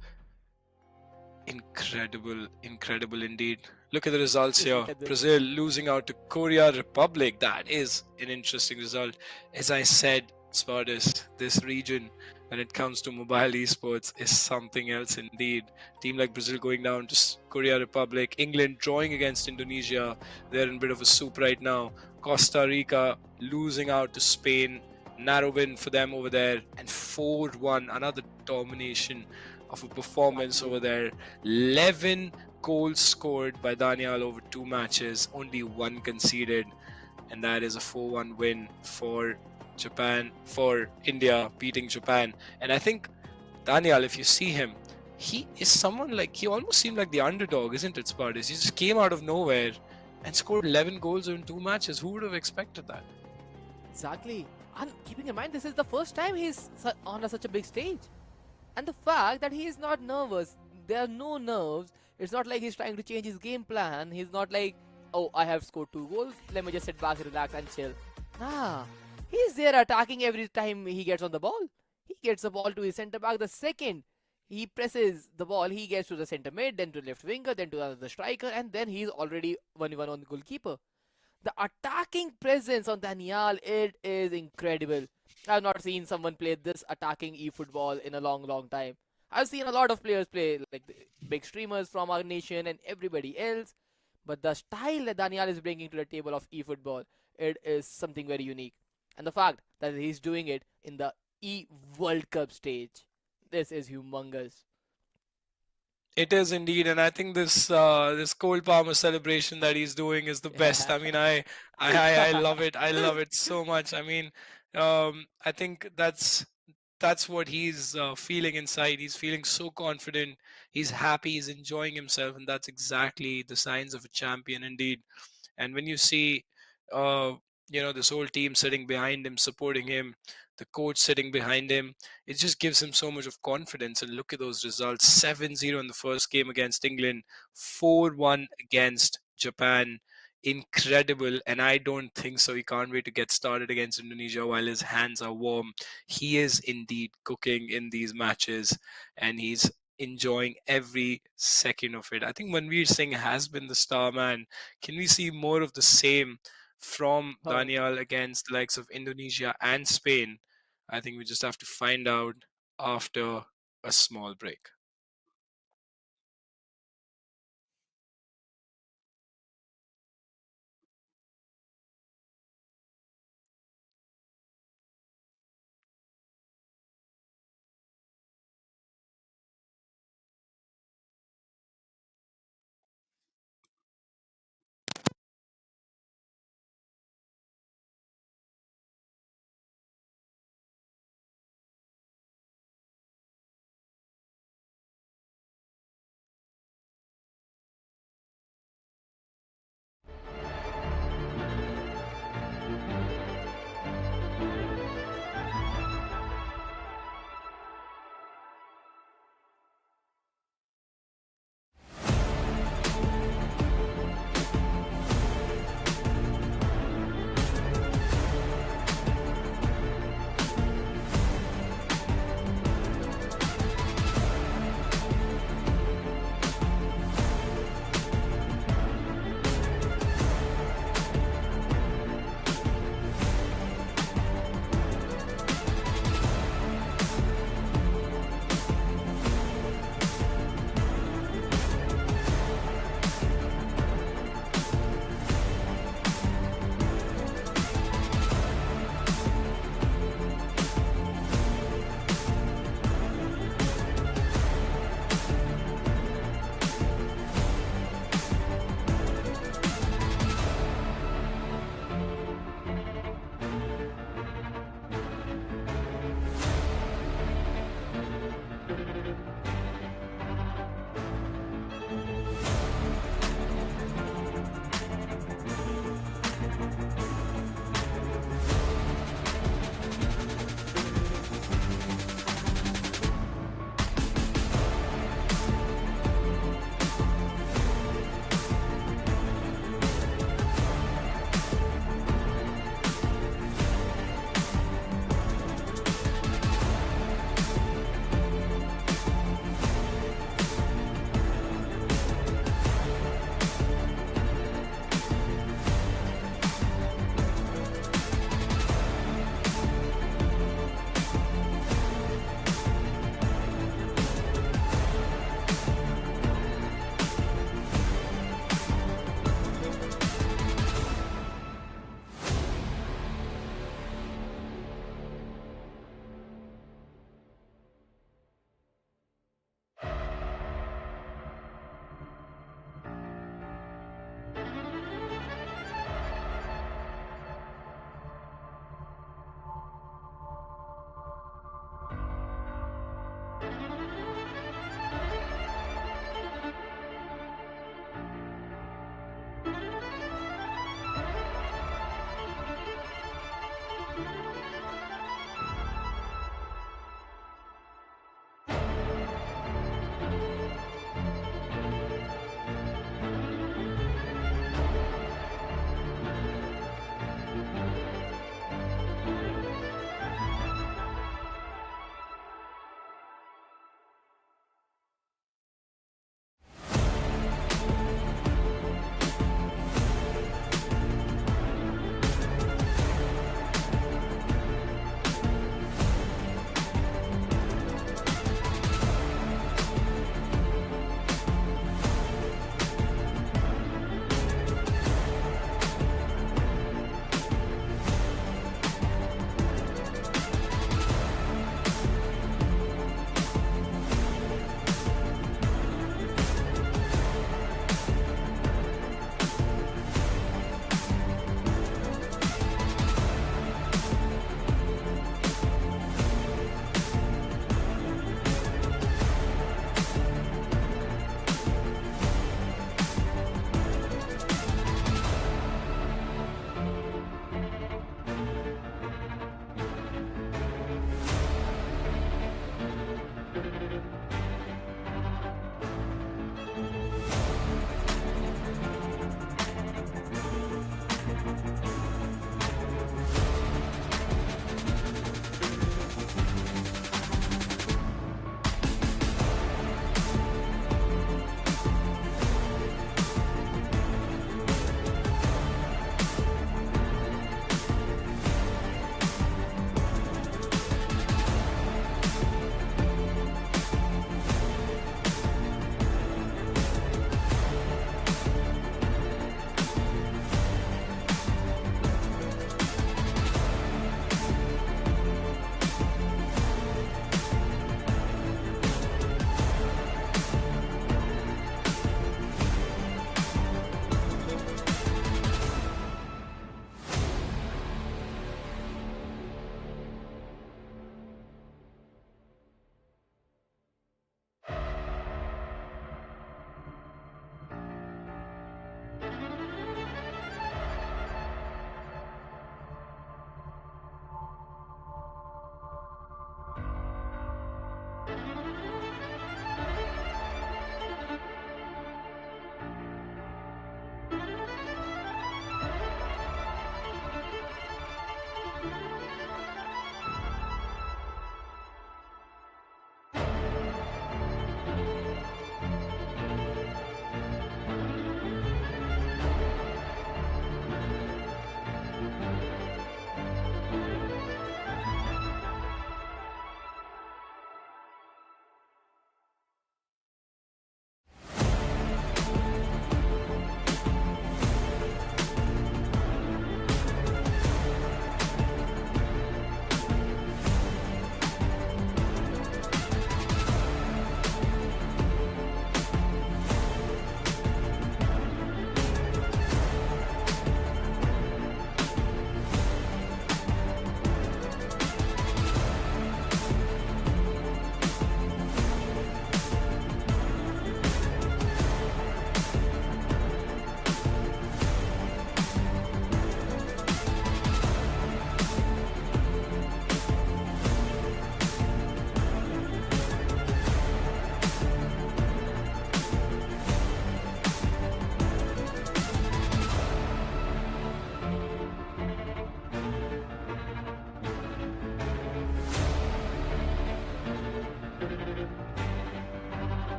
Incredible indeed. Look at the results here. Brazil losing out to Korea Republic. That is an interesting result. As I said, Spartus, this region, when it comes to mobile esports, is something else indeed. Team like Brazil going down to Korea Republic. England drawing against Indonesia. They're in a bit of a soup right now. Costa Rica losing out to Spain. Narrow win for them over there. And 4-1, another domination of a performance over there. 11 goals scored by Daniel over 2 matches, only 1 conceded, and that is a 4-1 win for Japan, for India beating Japan. And I think Daniel, if you see him, he is someone like, he almost seemed like the underdog, isn't it, Spartus? He just came out of nowhere and scored 11 goals in 2 matches. Who would have expected that? Exactly. And keeping in mind, this is the first time he's on such a big stage. And the fact that he is not nervous, there are no nerves. It's not like he's trying to change his game plan. He's not like, oh, I have scored 2 goals, let me just sit back, relax and chill. Nah, he's there attacking every time he gets on the ball. He gets the ball to his centre back. The second he presses the ball, he gets to the centre mid, then to the left winger, then to the striker, and then he's already 1v1 on the goalkeeper. The attacking presence on Daniel, it is incredible. I've not seen someone play this attacking eFootball in a long time. I've seen a lot of players play, like the big streamers from our nation and everybody else. But the style that Daniel is bringing to the table of eFootball, it is something very unique. And the fact that he's doing it in the E-World Cup stage, this is humongous. It is indeed, and I think this Cole Palmer celebration that he's doing is the best. I mean, I love it. I love it so much. I mean, I think that's that's what he's feeling inside. He's feeling so confident. He's happy. He's enjoying himself, and that's exactly the signs of a champion indeed. And when you see, uh, this whole team sitting behind him, supporting him, the coach sitting behind him, it just gives him so much of confidence. And look at those results: 7-0 in the first game against England, 4-1 against Japan. Incredible. And I don't think so. He can't wait to get started against Indonesia while his hands are warm. He is indeed cooking in these matches, and he's enjoying every second of it. I think Manveer Singh has been the star man. Can we see more of the same from Oh, Daniel against the likes of Indonesia and Spain? I think we just have to find out after a small break.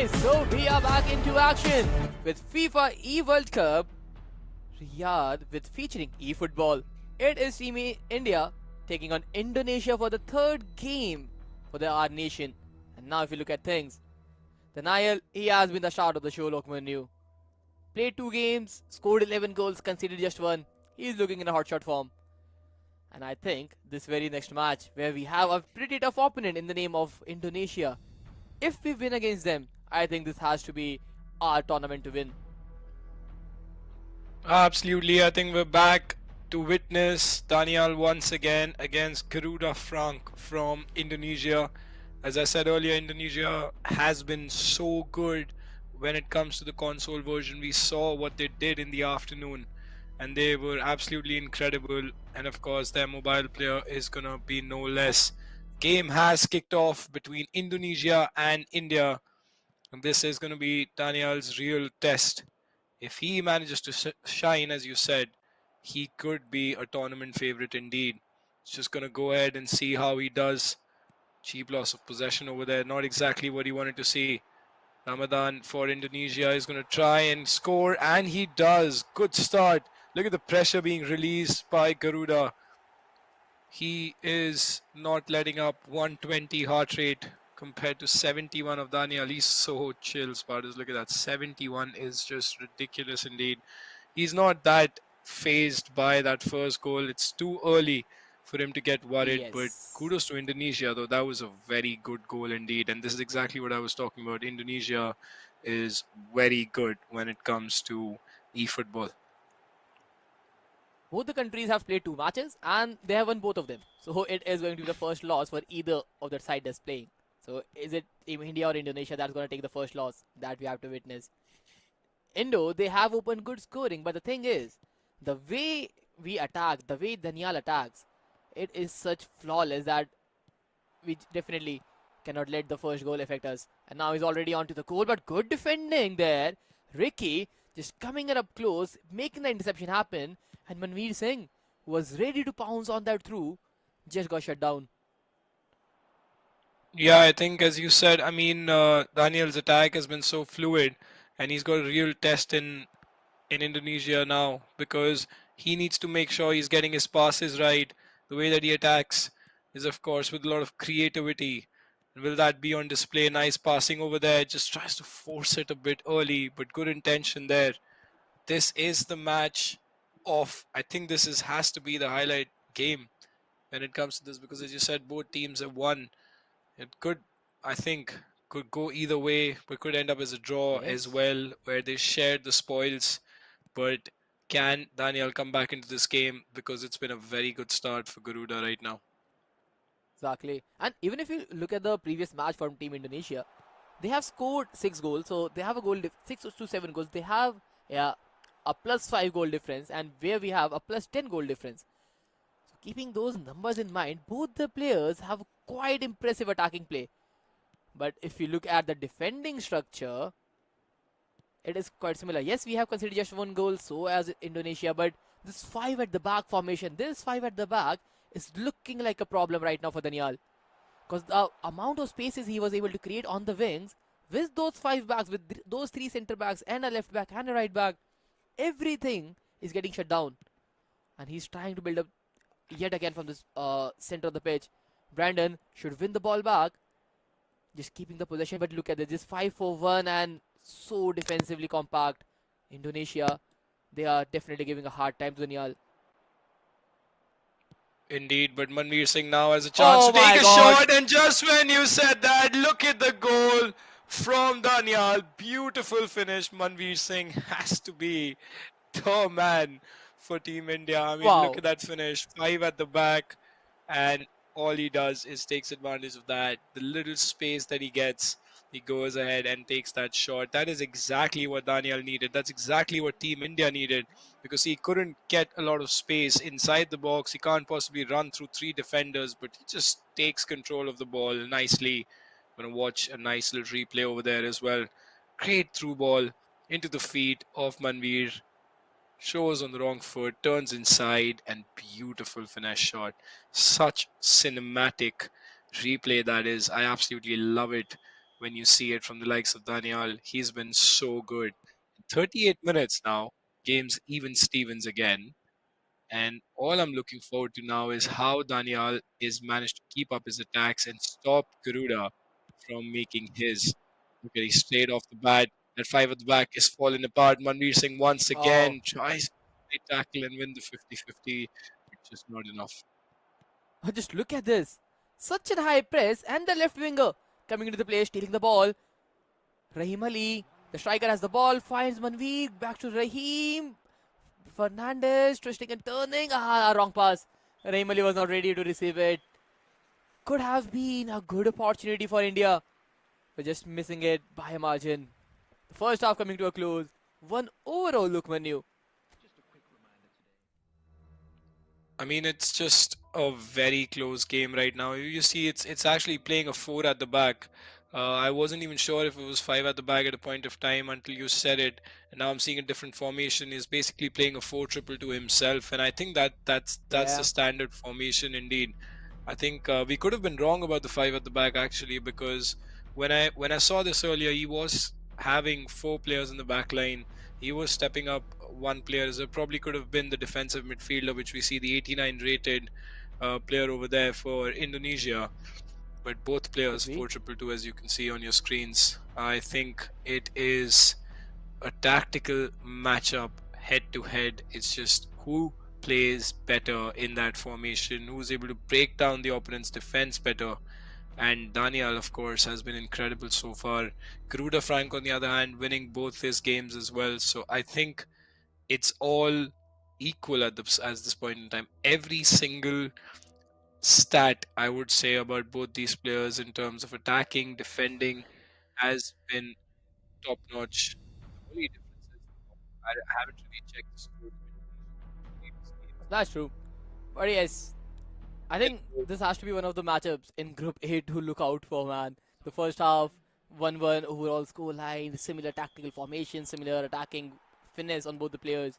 Okay, so we are back into action with FIFA E-World Cup Riyadh with featuring eFootball. It is Team India taking on Indonesia for the third game for our nation. And now if you look at things, the Nile, he has been the star of the show, Lokman New. Played 2 games, scored 11 goals, conceded just 1. He's looking in a hotshot form. And I think this very next match, where we have a pretty tough opponent in the name of Indonesia, if we win against them, I think this has to be our tournament to win. Absolutely, I think we're back to witness Daniel once again against Garuda Frank from Indonesia. As I said earlier, Indonesia has been so good when it comes to the console version. We saw what they did in the afternoon, and they were absolutely incredible. And of course, their mobile player is gonna be no less. Game has kicked off between Indonesia and India, and this is gonna be Daniel's real test. If he manages to shine, as you said, he could be a tournament favorite indeed. It's just going to go ahead and see how he does. Cheap loss of possession over there, not exactly what he wanted to see. Ramadan for Indonesia is going to try and score, and he does. Good start. Look at the pressure being released by Garuda. He is not letting up. 120 heart rate compared to 71 of Daniel. He's so chill, Spartans. Look at that. 71 is just ridiculous indeed. He's not that phased by that first goal. It's too early for him to get worried. But Yes. kudos to Indonesia, though. That was a very good goal indeed. And this is exactly what I was talking about. Indonesia is very good when it comes to eFootball. Both the countries have played 2 matches and they have won both of them. So it is going to be the first loss for either of the side that's playing. So is it Team India or Indonesia that's going to take the first loss that we have to witness? Indo, they have opened good scoring, but the thing is, the way we attack, the way Daniel attacks, it is such flawless that we definitely cannot let the first goal affect us. And now he's already onto the goal, but good defending there. Ricky just coming up close, making the interception happen, and Manveer Singh was ready to pounce on that through, just got shut down. Yeah, I think as you said, I mean, Daniel's attack has been so fluid, and he's got a real test in Indonesia now because he needs to make sure he's getting his passes right. The way that he attacks is, of course, with a lot of creativity. And will that be on display? Nice passing over there. Just tries to force it a bit early, but good intention there. This is the match of. I think this is has to be the highlight game when it comes to this because, as you said, both teams have won. It could, I think, could go either way, but could end up as a draw as Yes. well, where they shared the spoils. But can Daniel come back into this game because it's been a very good start for Garuda right now? Exactly. And even if you look at the previous match from Team Indonesia, they have scored 6 goals. So they have a 6 to 7 goals. They have a +5 goal difference, and where we have a +10 goal difference. So keeping those numbers in mind, both the players have quite impressive attacking play. But if you look at the defending structure, it is quite similar. Yes, we have conceded just 1 goal, so as Indonesia, but this 5 at the back formation, this 5 at the back is looking like a problem right now for Daniel. Because the amount of spaces he was able to create on the wings with those 5 backs, with those 3 centre backs and a left back and a right back, everything is getting shut down. And he's trying to build up yet again from this center of the pitch. Brandon should win the ball back, just keeping the possession. But look at this 5-4-1 and so defensively compact. Indonesia, they are definitely giving a hard time to Daniel. Indeed, but Manveer Singh now has a chance Oh to take my a God. shot, and just when you said that, look at the goal from Daniel. Beautiful finish. Manveer Singh has to be the man for Team India. I mean, Wow. look at that finish. 5 at the back, and all he does is takes advantage of that. The little space that he gets, he goes ahead and takes that shot. That is exactly what Daniel needed. That's exactly what Team India needed because he couldn't get a lot of space inside the box. He can't possibly run through 3 defenders, but he just takes control of the ball nicely. I'm going to watch a nice little replay over there as well. Great through ball into the feet of Manveer. Shows on the wrong foot, turns inside, and beautiful finesse shot. Such cinematic replay that is. I absolutely love it. when you see it from the likes of Daniel. He's been so good. 38 minutes now, game's even Stevens again. And all I'm looking forward to now is how Daniel is managed to keep up his attacks and stop Garuda from making his. Look at he straight off the bat. That five at the back is falling apart. Manveer Singh once Oh, again tries to tackle and win the 50-50, but just not enough. just look at this. Such a high press, and the left winger coming into the play, stealing the ball. Rahim Ali, the striker has the ball, finds Manveer, back to Rahim. Fernandez, twisting and turning. Wrong pass. Rahim Ali was not ready to receive it. Could have been a good opportunity for India. But just missing it by a margin. The first half coming to a close. One overall look menu. I mean, it's just a very close game right now. You see, it's actually playing a four at the back. I wasn't even sure if it was five at the back at a point of time until you said it, and now I'm seeing a different formation. He's basically playing a 4-2-2 himself, and I think that's the Yeah, standard formation indeed. I think we could have been wrong about the five at the back actually, because when I saw this earlier, he was having four players in the back line. He was stepping up one player. So it probably could have been the defensive midfielder, which we see the 89 rated player over there for Indonesia. But both could players be. 4-2-2, as you can see on your screens. I think it is a tactical matchup head to head. It's just who plays better in that formation, who's able to break down the opponent's defense better. And Daniel, of course, has been incredible so far. Garuda Frank, on the other hand, winning both his games as well. So I think it's all equal at this point in time. Every single stat I would say about both these players in terms of attacking, defending, has been top notch. The only difference is I haven't really checked the score of Indonesia's latest games. That's true. But yes, I Let's think go. this has to be one of the matchups in Group A to look out for, man. The first half, 1-1 overall score line, similar tactical formation, similar attacking finesse on both the players.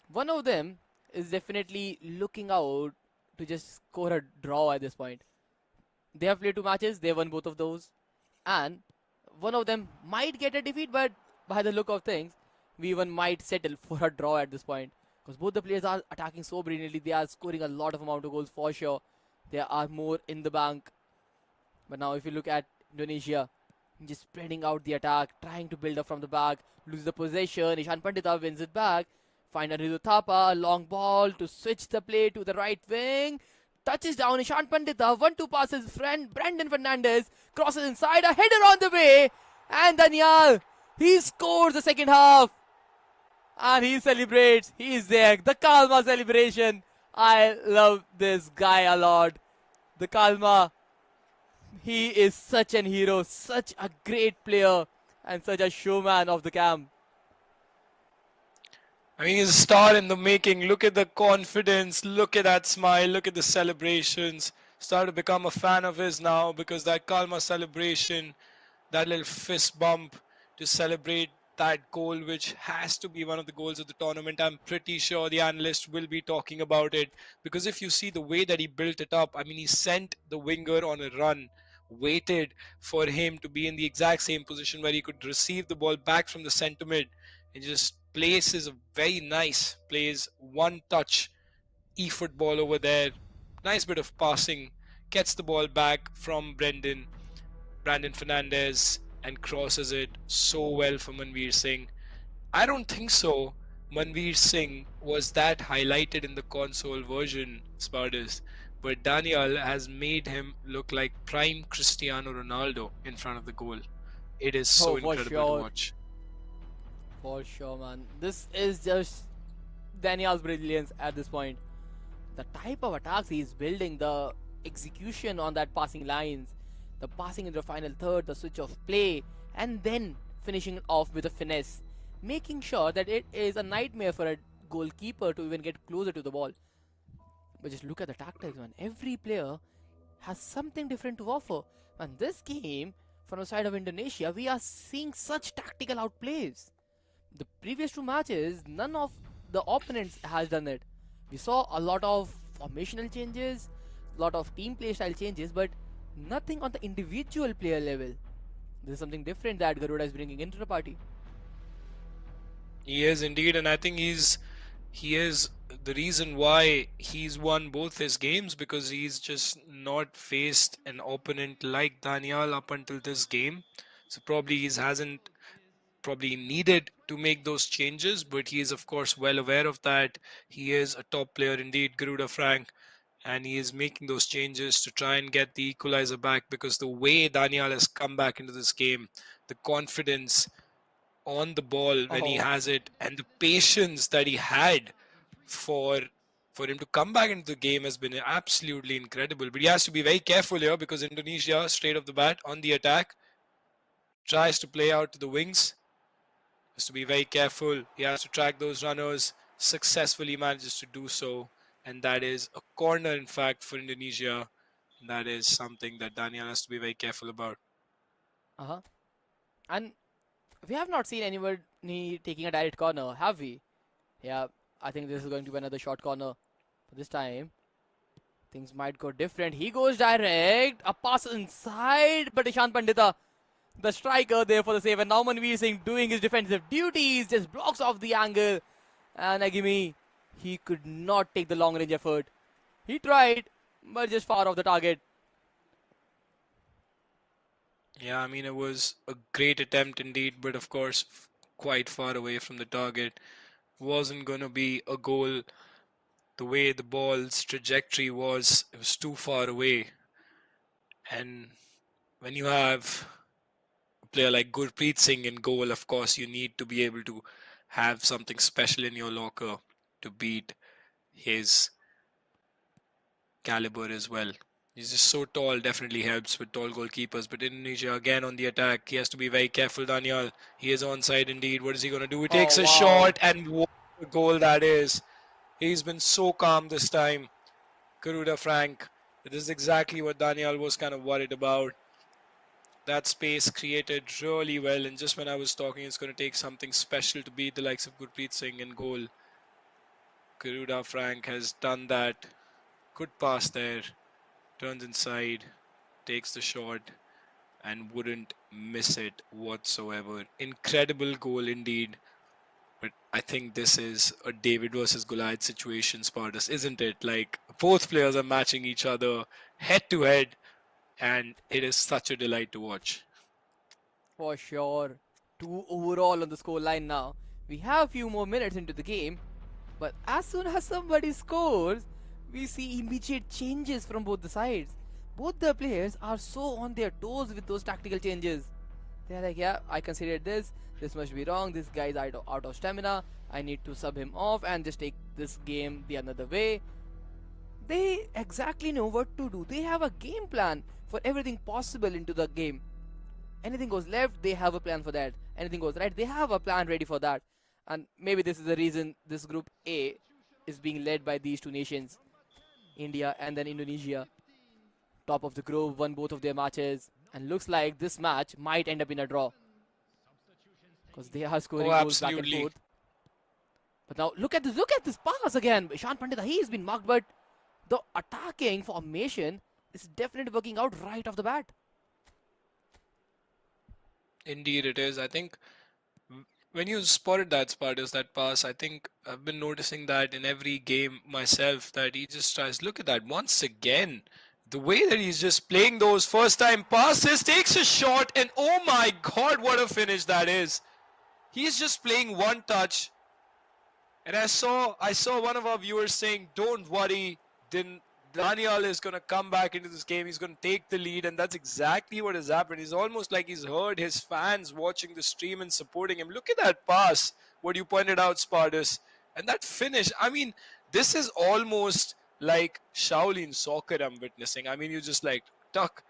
One of them is definitely looking out to just score a draw at this point. They have played two matches, they won both of those, and one of them might get a defeat, but by the look of things, we even might settle for a draw at this point. Because both the players are attacking so brilliantly, they are scoring a lot of amount of goals for sure. There are more in the bank. But now if you look at Indonesia, just spreading out the attack, trying to build up from the back, lose the possession, Ishan Pandita wins it back, find Anirudh Thapa, a long ball to switch the play to the right wing, touches down Ishan Pandita, 1-2 passes, friend Brandon Fernandez, crosses inside, a header on the way, and Daniel, he scores the second half, and he celebrates, he is there, the Kalma celebration. I love this guy a lot. The Kalma, he is such an hero, such a great player, and such a showman of the camp. I mean, he's a star in the making. Look at the confidence. Look at that smile. Look at the celebrations. Started to become a fan of his now because that Kalma celebration, that little fist bump to celebrate that goal, which has to be one of the goals of the tournament. I'm pretty sure the analyst will be talking about it because if you see the way that he built it up, I mean, he sent the winger on a run, waited for him to be in the exact same position where he could receive the ball back from the centre mid and just places a very nice, plays one touch eFootball over there. Nice bit of passing, gets the ball back from Brandon Fernandez, and crosses it so well for Manveer Singh. I don't think so. Manveer Singh was that highlighted in the console version, Spartus, but Daniel has made him look like prime Cristiano Ronaldo in front of the goal. It is so Oh, for incredible to sure, watch. for sure, man. This is just Daniel's brilliance at this point. The type of attacks he's building, the execution on that passing lines, the passing in the final third, the switch of play, and then finishing off with a finesse, making sure that it is a nightmare for a goalkeeper to even get closer to the ball. But just look at the tactics, man. Every player has something different to offer. And this game, from the side of Indonesia, we are seeing such tactical outplays. The previous two matches, none of the opponents has done it. We saw a lot of formational changes, a lot of team play style changes, but Nothing on the individual player level. This is something different that Garuda is bringing into the party. He is indeed, and I think he is the reason why he's won both his games, because he's just not faced an opponent like Daniel up until this game. So probably he hasn't probably needed to make those changes, but he is of course well aware of that. He is a top player indeed, Garuda Frank, and he is making those changes to try and get the equalizer back, because the way Daniel has come back into this game, the confidence on the ball when he Oh, has it, and the patience that he had for him to come back into the game has been absolutely incredible. But he has to be very careful here, because Indonesia, straight off the bat on the attack, tries to play out to the wings. Has to be very careful. He has to track those runners. Successfully manages to do so, and that is a corner, in fact, for Indonesia. That is something that Daniel has to be very careful about. uh-huh. And we have not seen anybody taking a direct corner, have we? Yeah, I think this is going to be another short corner. But this time, things might go different. He goes direct, a pass inside, but Ishan Pandita, the striker, there for the save. And now Manveer Singh doing his defensive duties, just blocks off the angle. And Agimi, he could not take the long range effort. He tried, but just far off the target. Yeah, I mean, it was a great attempt indeed, but of course, quite far away from the target. Wasn't going to be a goal. The way the ball's trajectory was, it was too far away. And when you have a player like Gurpreet Singh in goal, of course, you need to be able to have something special in your locker to beat his caliber as well. He's just so tall, definitely helps with tall goalkeepers. But Indonesia again on the attack. He has to be very careful, Daniel. He is onside indeed. What is he going to do? He takes Oh, a wow. shot, and what a goal that is. He's been so calm this time. Garuda Frank. This is exactly what Daniel was kind of worried about. That space created really well, and just when I was talking, it's going to take something special to beat the likes of Gurpreet Singh in goal. Garuda Frank has done that. Good pass there. Turns inside, takes the shot, and wouldn't miss it whatsoever. Incredible goal indeed. But I think this is a David versus Goliath situation, Spartus, isn't it? Like, both players are matching each other head to head, and it is such a delight to watch. For sure. 2 overall on the score line now. We have a few more minutes into the game, but as soon as somebody scores, we see immediate changes from both the sides. Both the players are so on their toes with those tactical changes. They're like, yeah, I considered this must be wrong, this guy's out of stamina, I need to sub him off and just take this game the another way. They exactly know what to do. They have a game plan for everything possible into the game. Anything goes left, they have a plan for that. Anything goes right, they have a plan ready for that. And maybe this is the reason this group A is being led by these two nations, India and then Indonesia. Top of the group, won both of their matches, and looks like this match might end up in a draw because they are scoring Oh, goals back and absolutely. forth. But now look at this pass again. Ishan Pandita, he has been marked, but the attacking formation is definitely working out right off the bat. Indeed, it is. I think when you spotted that, Spartus, that pass, I think I've been noticing that in every game myself, that he just tries. Look at that once again. The way that he's just playing those first time passes, takes a shot, and oh my god, what a finish that is. He's just playing one touch. And I saw one of our viewers saying, don't worry, Daniel is going to come back into this game. He's going to take the lead, and that's exactly what has happened. He's almost like he's heard his fans watching the stream and supporting him. Look at that pass, what you pointed out, Spartus. And that finish, I mean, this is almost like Shaolin soccer I'm witnessing. I mean, you just like tuck,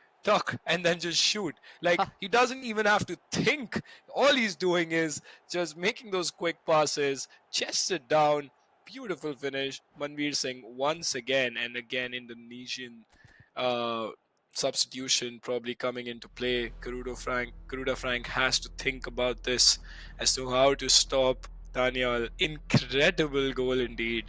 and then just shoot. Like, he doesn't even have to think. All he's doing is just making those quick passes, chests it down. Beautiful finish. Manveer Singh once again and again. Indonesian substitution probably coming into play. Garuda Frank has to think about this as to how to stop Daniel. Incredible goal indeed.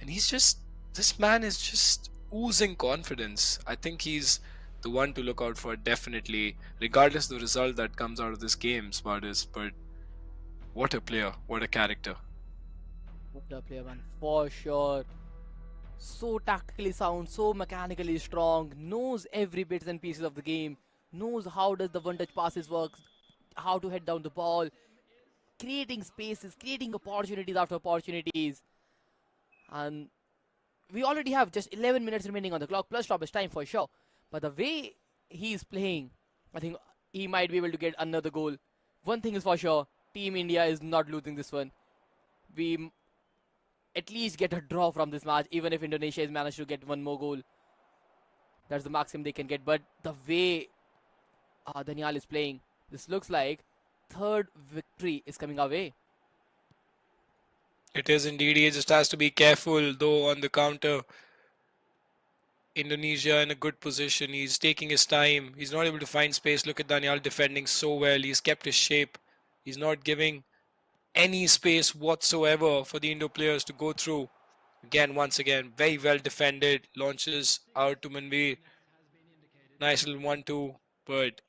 And this man is just oozing confidence. I think he's the one to look out for definitely, regardless of the result that comes out of this game, Smartest. But what a player, what a character. What a player, man, for sure. So tactically sound, so mechanically strong, knows every bits and pieces of the game, knows how does the one-touch passes work, how to head down the ball, creating spaces, creating opportunities after opportunities. And we already have just 11 minutes remaining on the clock, plus stoppage time for sure. But the way he's playing, I think he might be able to get another goal. One thing is for sure, Team India is not losing this one. We at least get a draw from this match, even if Indonesia has managed to get one more goal. That's the maximum they can get. But the way Daniel is playing, this looks like third victory is coming our way. It is indeed. He just has to be careful, though, on the counter. Indonesia in a good position. He's taking his time. He's not able to find space. Look at Daniel defending so well. He's kept his shape. He's not giving any space whatsoever for the Indo players to go through. Again, once again, very well defended. Launches out to Manveer. Nice little 1-2, but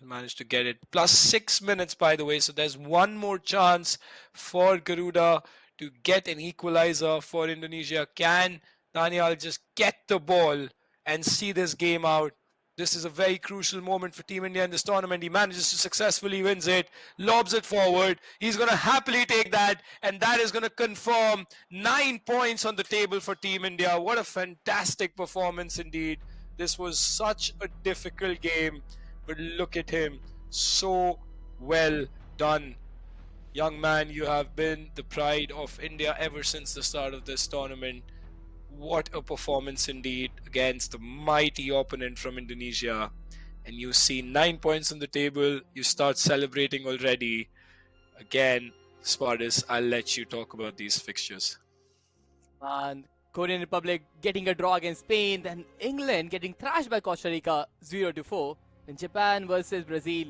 managed to get it. Plus 6 minutes, by the way, so there's one more chance for Garuda to get an equalizer for Indonesia. Can Daniel just get the ball and see this game out? This is a very crucial moment for Team India in this tournament. He manages to successfully wins it, lobs it forward. He's going to happily take that, and that is going to confirm 9 points on the table for Team India. What a fantastic performance indeed. This was such a difficult game, but look at him. So well done. Young man, you have been the pride of India ever since the start of this tournament. What a performance indeed against the mighty opponent from Indonesia. And you see 9 points on the table. You start celebrating already. Again, Spartus, I'll let you talk about these fixtures. And Korean Republic getting a draw against Spain, then England getting thrashed by Costa Rica 0-4. Then Japan versus Brazil.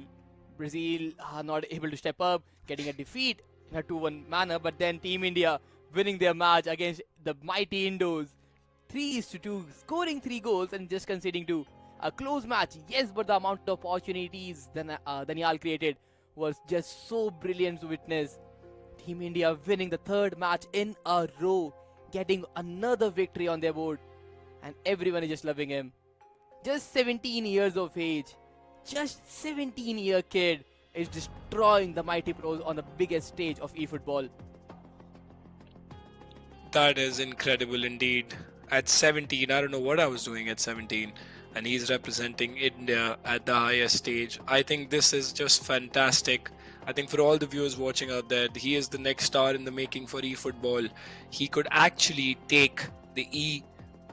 Brazil are not able to step up, getting a defeat in a 2-1 manner. But then Team India winning their match against the mighty Indos 3-2, scoring 3 goals and just conceding 2. A close match, yes, but the amount of opportunities Daniel created was just so brilliant to witness. Team India winning the third match in a row, getting another victory on their board, and everyone is just loving him. Just 17 years of age, just 17-year kid is destroying the mighty pros on the biggest stage of eFootball. That is incredible indeed. At 17, I don't know what I was doing at 17, and he's representing India at the highest stage. I think this is just fantastic. I think for all the viewers watching out there, he is the next star in the making for eFootball. He could actually take the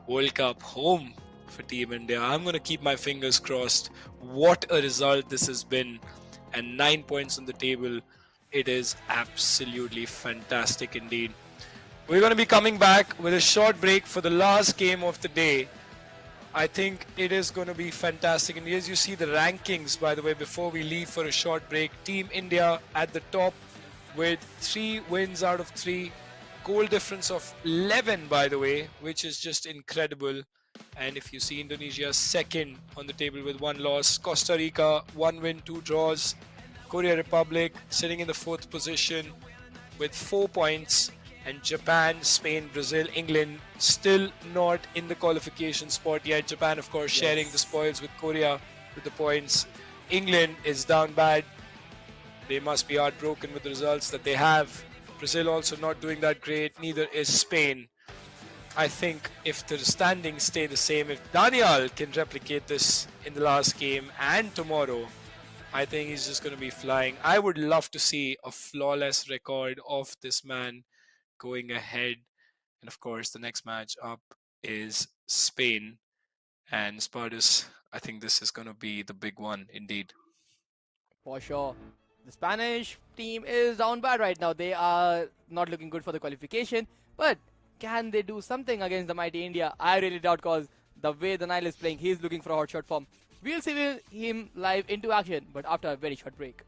World Cup home for Team India. I'm going to keep my fingers crossed. What a result this has been. And 9 points on the table. It is absolutely fantastic indeed. We're going to be coming back with a short break for the last game of the day. I think it is going to be fantastic. And as you see the rankings, by the way, before we leave for a short break, Team India at the top with 3 wins out of 3. Goal difference of 11, by the way, which is just incredible. And if you see Indonesia second on the table with 1 loss, Costa Rica 1 win, 2 draws, Korea Republic sitting in the 4th position with 4 points, and Japan, Spain, Brazil, England still not in the qualification spot yet. Japan, of course, sharing the spoils with Korea with the points. England is down bad. They must be heartbroken with the results that they have. Brazil also not doing that great, neither is Spain. I think if the standings stay the same, if Daniel can replicate this in the last game and tomorrow, I think he's just going to be flying. I would love to see a flawless record of this man going ahead. And of course, the next match up is Spain and Spartus. I think this is going to be the big one indeed. For sure. The Spanish team is down bad right now. They are not looking good for the qualification. But can they do something against the mighty India? I really doubt, because the way the Nile is playing, he's looking for a hot shot form. We'll see him live into action, but after a very short break.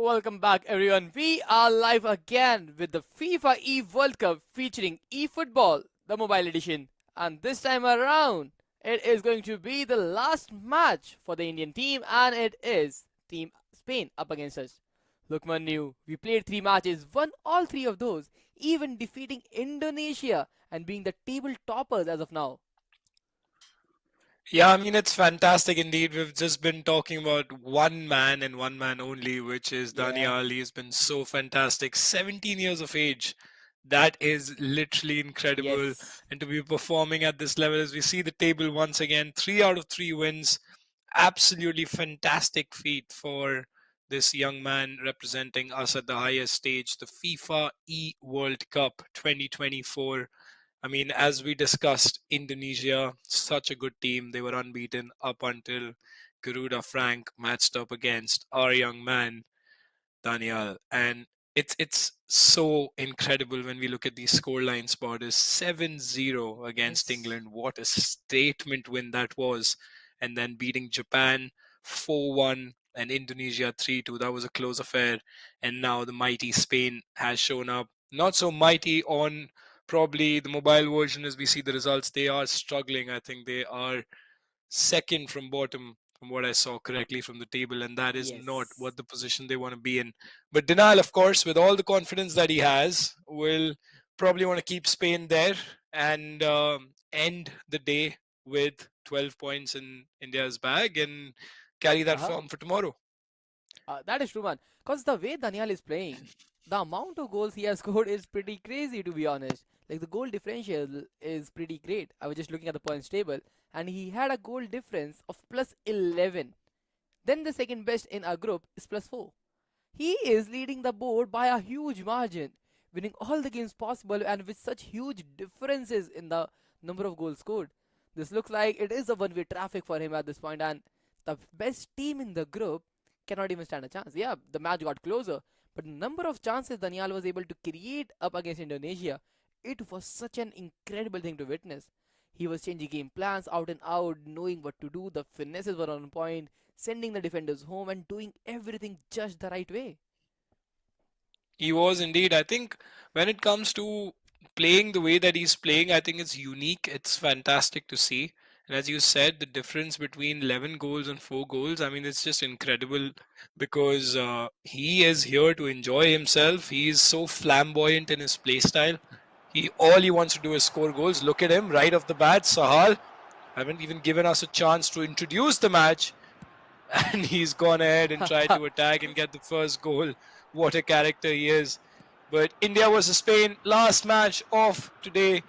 Welcome back, everyone. We are live again with the FIFA E World Cup featuring eFootball, the mobile edition. And this time around, it is going to be the last match for the Indian team, and it is Team Spain up against us. Lukman knew we played 3 matches, won all 3 of those, even defeating Indonesia and being the table toppers as of now. Yeah, I mean, it's fantastic indeed. We've just been talking about one man and one man only, which is Yeah. Daniel. He's been so fantastic. 17 years of age. That is literally incredible. Yes. And to be performing at this level, as we see the table once again, 3 out of 3 wins. Absolutely fantastic feat for this young man representing us at the highest stage, the FIFA E World Cup 2024. I mean, as we discussed, Indonesia, such a good team. They were unbeaten up until Garuda Frank matched up against our young man, Daniel. And it's so incredible when we look at these scoreline spotters. 7-0 against Yes. England. What a statement win that was. And then beating Japan 4-1 and Indonesia 3-2. That was a close affair. And now the mighty Spain has shown up. Not so mighty on probably the mobile version as we see the results. They are struggling. I think they are second from bottom, from what I saw correctly from the table, and that is not Yes. what the position they want to be in. But Denial, of course, with all the confidence that he has, will probably want to keep Spain there and end the day with 12 points in India's bag and carry that Uh huh. form for tomorrow. That is true, man. Because the way Daniel is playing, the amount of goals he has scored is pretty crazy, to be honest. Like the goal differential is pretty great. I was just looking at the points table, and he had a goal difference of plus 11. Then the second best in our group is plus 4. He is leading the board by a huge margin, winning all the games possible and with such huge differences in the number of goals scored. This looks like it is a one-way traffic for him at this point, and the best team in the group cannot even stand a chance. Yeah, the match got closer, but the number of chances Daniel was able to create up against Indonesia, it was such an incredible thing to witness. He was changing game plans out and out, knowing what to do, the finesses were on point, sending the defenders home and doing everything just the right way. He was indeed. I think when it comes to playing the way that he's playing, I think it's unique. It's fantastic to see. And as you said, the difference between 11 goals and 4 goals, I mean, it's just incredible because he is here to enjoy himself. He is so flamboyant in his play style. All he wants to do is score goals. Look at him right off the bat. Sahal haven't even given us a chance to introduce the match, and he's gone ahead and tried to attack and get the first goal. What a character he is. But India versus Spain, last match of today,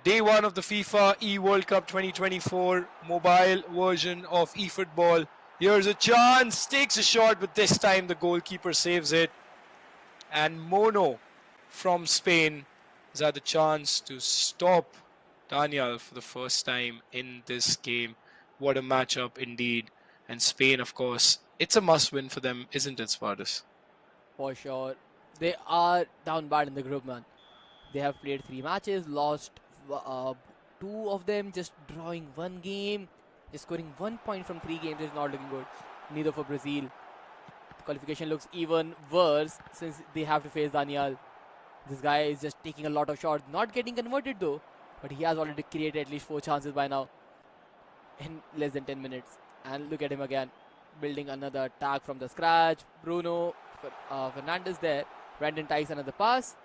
day one of the FIFA E World Cup 2024 mobile version of eFootball. Here's a chance, takes a shot, but this time the goalkeeper saves it. And Mono from Spain has had the chance to stop Daniel for the first time in this game. What a matchup indeed. And Spain, of course, it's a must win for them, isn't it, Spartus? For sure. They are down bad in the group, man. They have played 3 matches, lost 2 of them, just drawing 1 game, just scoring 1 point from 3 games is not looking good. Neither for Brazil. The qualification looks even worse since they have to face Daniel. This guy is just taking a lot of shots, not getting converted though, but he has already created at least 4 chances by now in less than 10 minutes. And look at him again, building another attack from the scratch. Bruno Fernandez there. Brandon Tice another pass.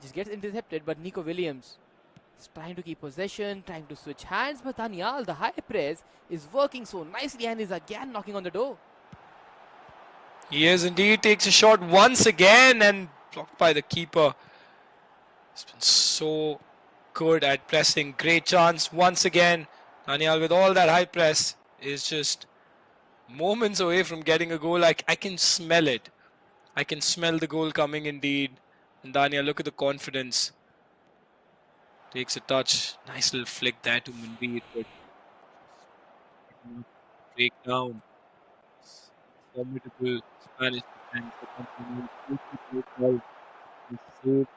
Just gets intercepted, but Nico Williams is trying to keep possession, trying to switch hands. But Daniel, the high press, is working so nicely and is again knocking on the door. He is indeed, takes a shot once again and blocked by the keeper. He's been so good at pressing. Great chance once again. Daniel, with all that high press, is just moments away from getting a goal. I can smell it. I can smell the goal coming indeed. And Daniel, look at the confidence. Takes a touch. Nice little flick there to Manveer. But break down. Formidable Spanish defense. The company saved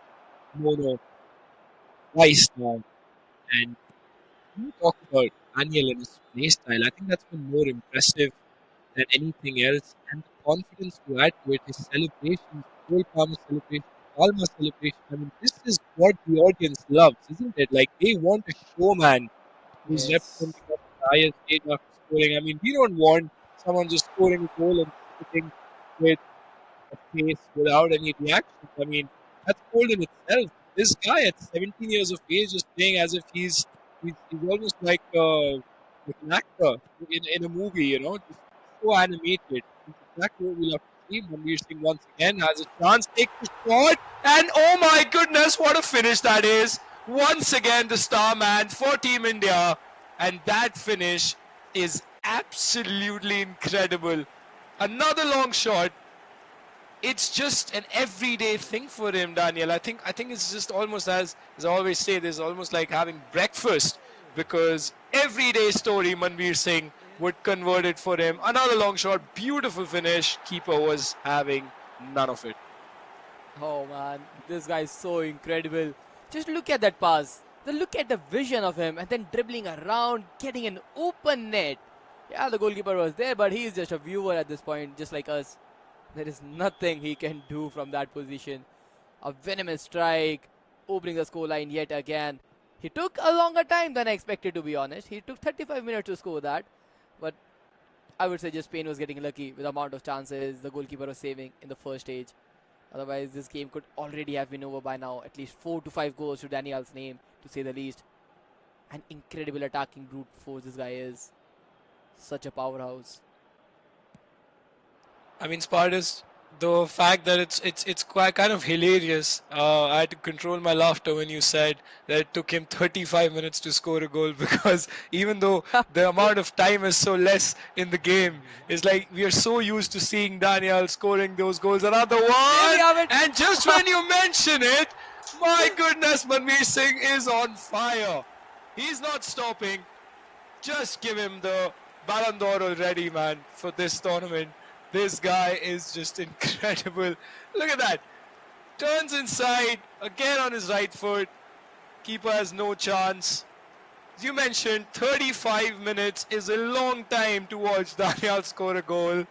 Mono twice now. And when you talk about Daniel and his play style, I think that's been more impressive than anything else. And the confidence to add to it, his celebrations, Cole Palmer celebration, Palmer celebration. I mean, this is what the audience loves, isn't it? Like they want a showman who's Yes. representing us at the highest stage after scoring. I mean, we don't want someone just scoring a goal and sitting with a face without any reaction. I mean, that's gold in itself. This guy at 17 years of age is playing as if he's almost like an actor in a movie, just so animated. It's exactly what we love to see. Manveer Singh once again has a chance, takes the shot, and oh my goodness, what a finish that is! Once again, the star man for Team India, and that finish is absolutely incredible. Another long shot, it's just an everyday thing for him, Daniel. I think it's just almost as I always say, this almost like having breakfast because everyday story Manveer Singh would convert it for him. Another long shot, beautiful finish. Keeper was having none of it. Oh man, this guy is so incredible. Just look at that pass. Then look at the vision of him and then dribbling around, getting an open net. Yeah, the goalkeeper was there, but he is just a viewer at this point, just like us. There is nothing he can do from that position. A venomous strike, opening the scoreline yet again. He took a longer time than I expected, to be honest. He took 35 minutes to score that. But I would say just Spain was getting lucky with the amount of chances the goalkeeper was saving in the first stage. Otherwise, this game could already have been over by now. At least 4 to 5 goals to Daniel's name, to say the least. An incredible attacking brute force this guy is. Such a powerhouse. I mean, Spartus, the fact that it's quite kind of hilarious. I had to control my laughter when you said that it took him 35 minutes to score a goal because even though the amount of time is so less in the game, it's like we are so used to seeing Daniel scoring those goals. Another There we one, have it. and just when you mention it, my goodness, Manveer Singh is on fire. He's not stopping. Just give him the Ballon d'Or already, man, for this tournament. This guy is just incredible. Look at that. Turns inside, again on his right foot. Keeper has no chance. As you mentioned, 35 minutes is a long time to watch Daniel score a goal.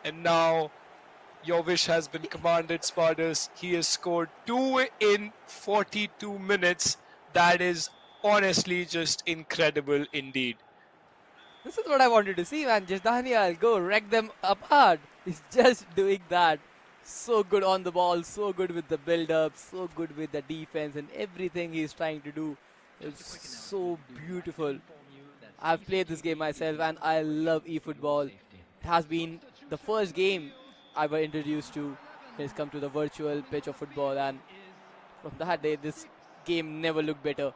And now your wish has been commanded, Spartus. He has scored 2 in 42 minutes. That is honestly just incredible indeed. This is what I wanted to see, man. Just Daniel, go wreck them apart. He's just doing that. So good on the ball, so good with the build-up, so good with the defense and everything he's trying to do. It's so beautiful. I've played this game myself and I love eFootball. It has been the first game I was introduced to when it's come to the virtual pitch of football, and from that day this game never looked better.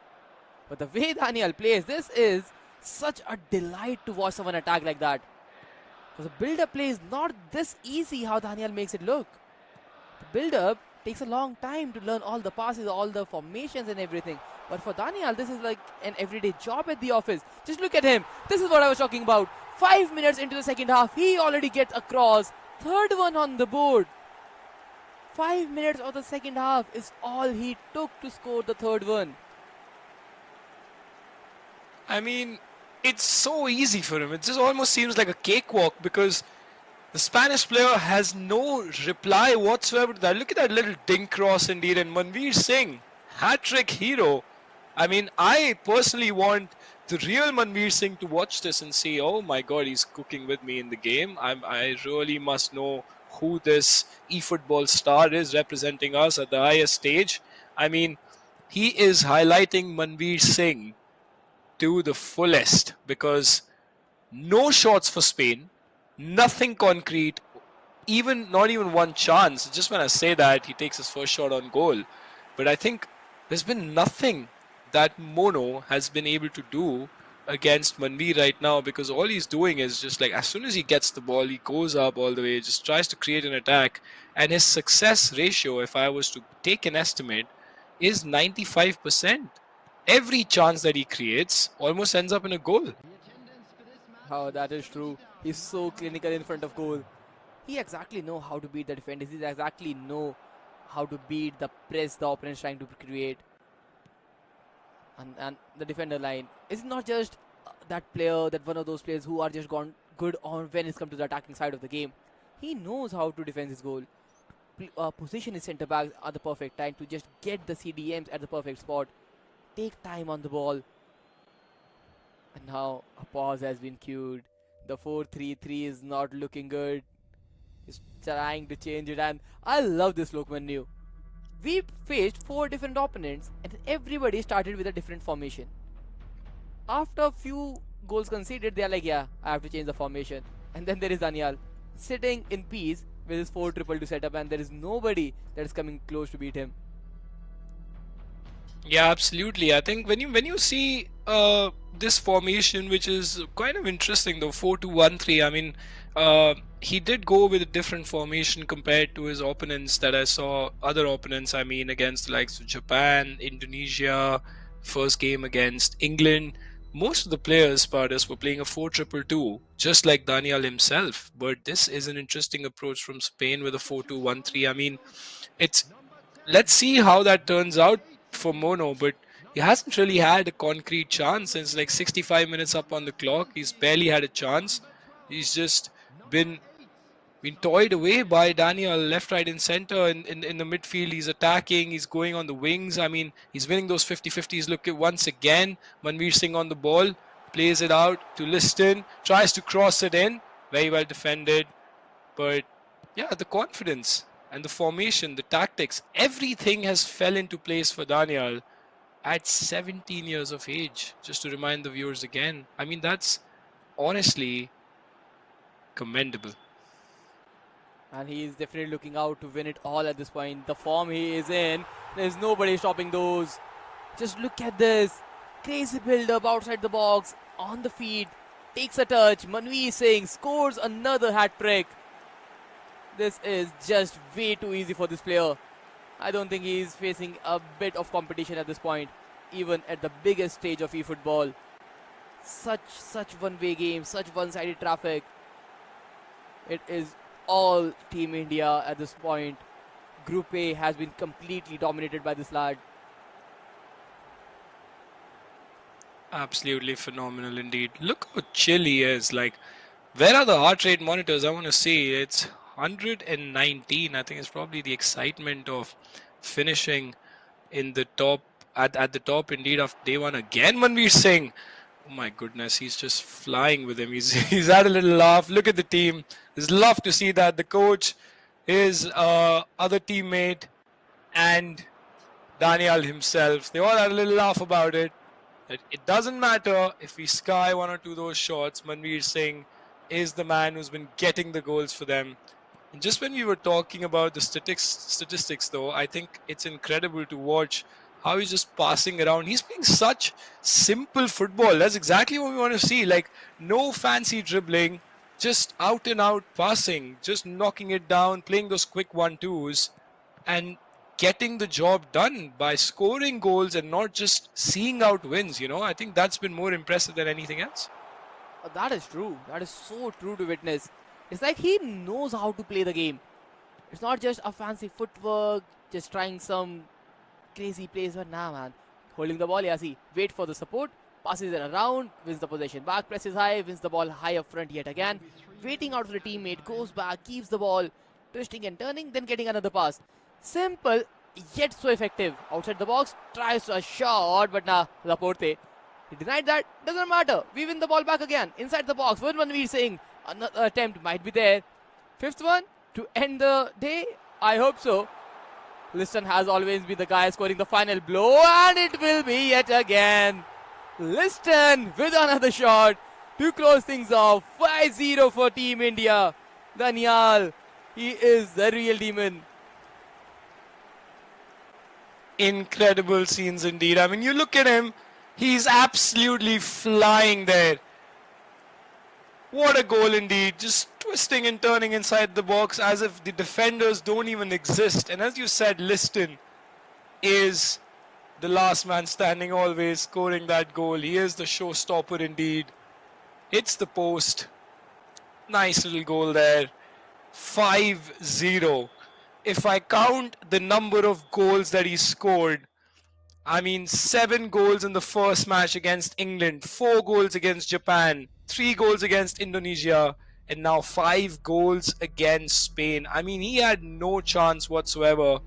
But the way Daniel plays, this is such a delight to watch someone attack like that. Because the build-up play is not this easy how Daniel makes it look. The build-up takes a long time to learn all the passes, all the formations and everything. But for Daniel, this is like an everyday job at the office. Just look at him. This is what I was talking about. 5 minutes into the second half, he already gets across. Third one on the board. 5 minutes of the second half is all he took to score the third one. I mean, it's so easy for him. It just almost seems like a cakewalk because the Spanish player has no reply whatsoever to that. Look at that little dink cross indeed. And Manveer Singh, hat-trick hero. I mean, I personally want the real Manveer Singh to watch this and say, oh my God, he's cooking with me in the game. I really must know who this eFootball star is representing us at the highest stage. I mean, he is highlighting Manveer Singh to the fullest because no shots for Spain, nothing concrete, not even one chance. Just when I say that, he takes his first shot on goal. But I think there's been nothing that Mono has been able to do against Manveer right now because all he's doing is just like as soon as he gets the ball, he goes up all the way, just tries to create an attack. And his success ratio, if I was to take an estimate, is 95%. Every chance that he creates almost ends up in a goal. Oh, that is true. He's so clinical in front of goal. He exactly know how to beat the defenders. He exactly know how to beat the press the opponent is trying to create. And the defender line is not just that player, that one of those players who are just good on when it's come to the attacking side of the game. He knows how to defend his goal. Position his centre backs at the perfect time to just get the CDMs at the perfect spot. Take time on the ball. And now a pause has been cued. The 4-3-3 is not looking good. He's trying to change it, and I love this Lokman New. We faced 4 different opponents, and everybody started with a different formation. After a few goals conceded, they are like, yeah, I have to change the formation. And then there is Daniel sitting in peace with his 4-2-2 setup, and there is nobody that is coming close to beat him. Yeah, absolutely. I think when you see this formation, which is kind of interesting, though 4-2-1-3. I mean, he did go with a different formation compared to his opponents that I saw. Other opponents, I mean, against the likes of Japan, Indonesia, first game against England. Most of the players, Spartus, were playing a 4-2-2, just like Daniel himself. But this is an interesting approach from Spain with a 4-2-1-3. I mean, it's let's see how that turns out for Mono, but he hasn't really had a concrete chance since like 65 minutes up on the clock. He's barely had a chance. He's just been been toyed away by Daniel left, right, and center. In the midfield, he's attacking, he's going on the wings. I mean, he's winning those 50-50s. Look at once again, Manveer Singh on the ball, plays it out to Liston, tries to cross it in. Very well defended. But yeah, the confidence and the formation, the tactics, everything has fell into place for Daniel at 17 years of age. Just to remind the viewers again, I mean, that's honestly commendable. And he is definitely looking out to win it all at this point. The form he is in, there's nobody stopping those. Just look at this. Crazy build-up outside the box, on the feet, takes a touch. Manveer Singh scores another hat-trick. This is just way too easy for this player. I don't think he's facing a bit of competition at this point, even at the biggest stage of eFootball. Such one-way game, such one-sided traffic. It is all Team India at this point. Group A has been completely dominated by this lad. Absolutely phenomenal indeed. Look how chill he is. Like, where are the heart rate monitors? I want to see. It's 119. I think it's probably the excitement of finishing in the top at the top indeed of day one again. Manveer Singh. Oh my goodness, he's just flying with him. He's had a little laugh. Look at the team. There's love to see that. The coach, his other teammate, and Daniel himself. They all had a little laugh about it. It doesn't matter if we sky one or two of those shots. Manveer Singh is the man who's been getting the goals for them. And just when we were talking about the statistics though, I think it's incredible to watch how he's just passing around. He's playing such simple football. That's exactly what we want to see. Like, no fancy dribbling, just out and out passing, just knocking it down, playing those quick 1-2s, and getting the job done by scoring goals and not just seeing out wins. I think that's been more impressive than anything else. That is true. That is so true to witness. It's like he knows how to play the game. It's not just a fancy footwork, just trying some crazy plays, but nah, man. Holding the ball, yeah, see, wait for the support, passes it around, wins the possession back, presses high, wins the ball high up front yet again, waiting out for the teammate, goes back, keeps the ball, twisting and turning, then getting another pass. Simple, yet so effective. Outside the box, tries a shot, but nah, Laporte. He denied that, doesn't matter. We win the ball back again, inside the box. One we're saying another attempt might be there. Fifth one to end the day, I hope so. Liston has always been the guy scoring the final blow, and it will be yet again. Liston with another shot to close things off. 5-0 for Team India. Daniel, he is the real demon. Incredible scenes indeed. I mean, you look at him, he's absolutely flying there. What a goal indeed. Just twisting and turning inside the box as if the defenders don't even exist. And as you said, Liston is the last man standing, always scoring that goal. He is the showstopper indeed. Hits the post. Nice little goal there. 5-0. If I count the number of goals that he scored, I mean, 7 goals in the first match against England, 4 goals against Japan, 3 goals against Indonesia, and now 5 goals against Spain. I mean, he had no chance whatsoever.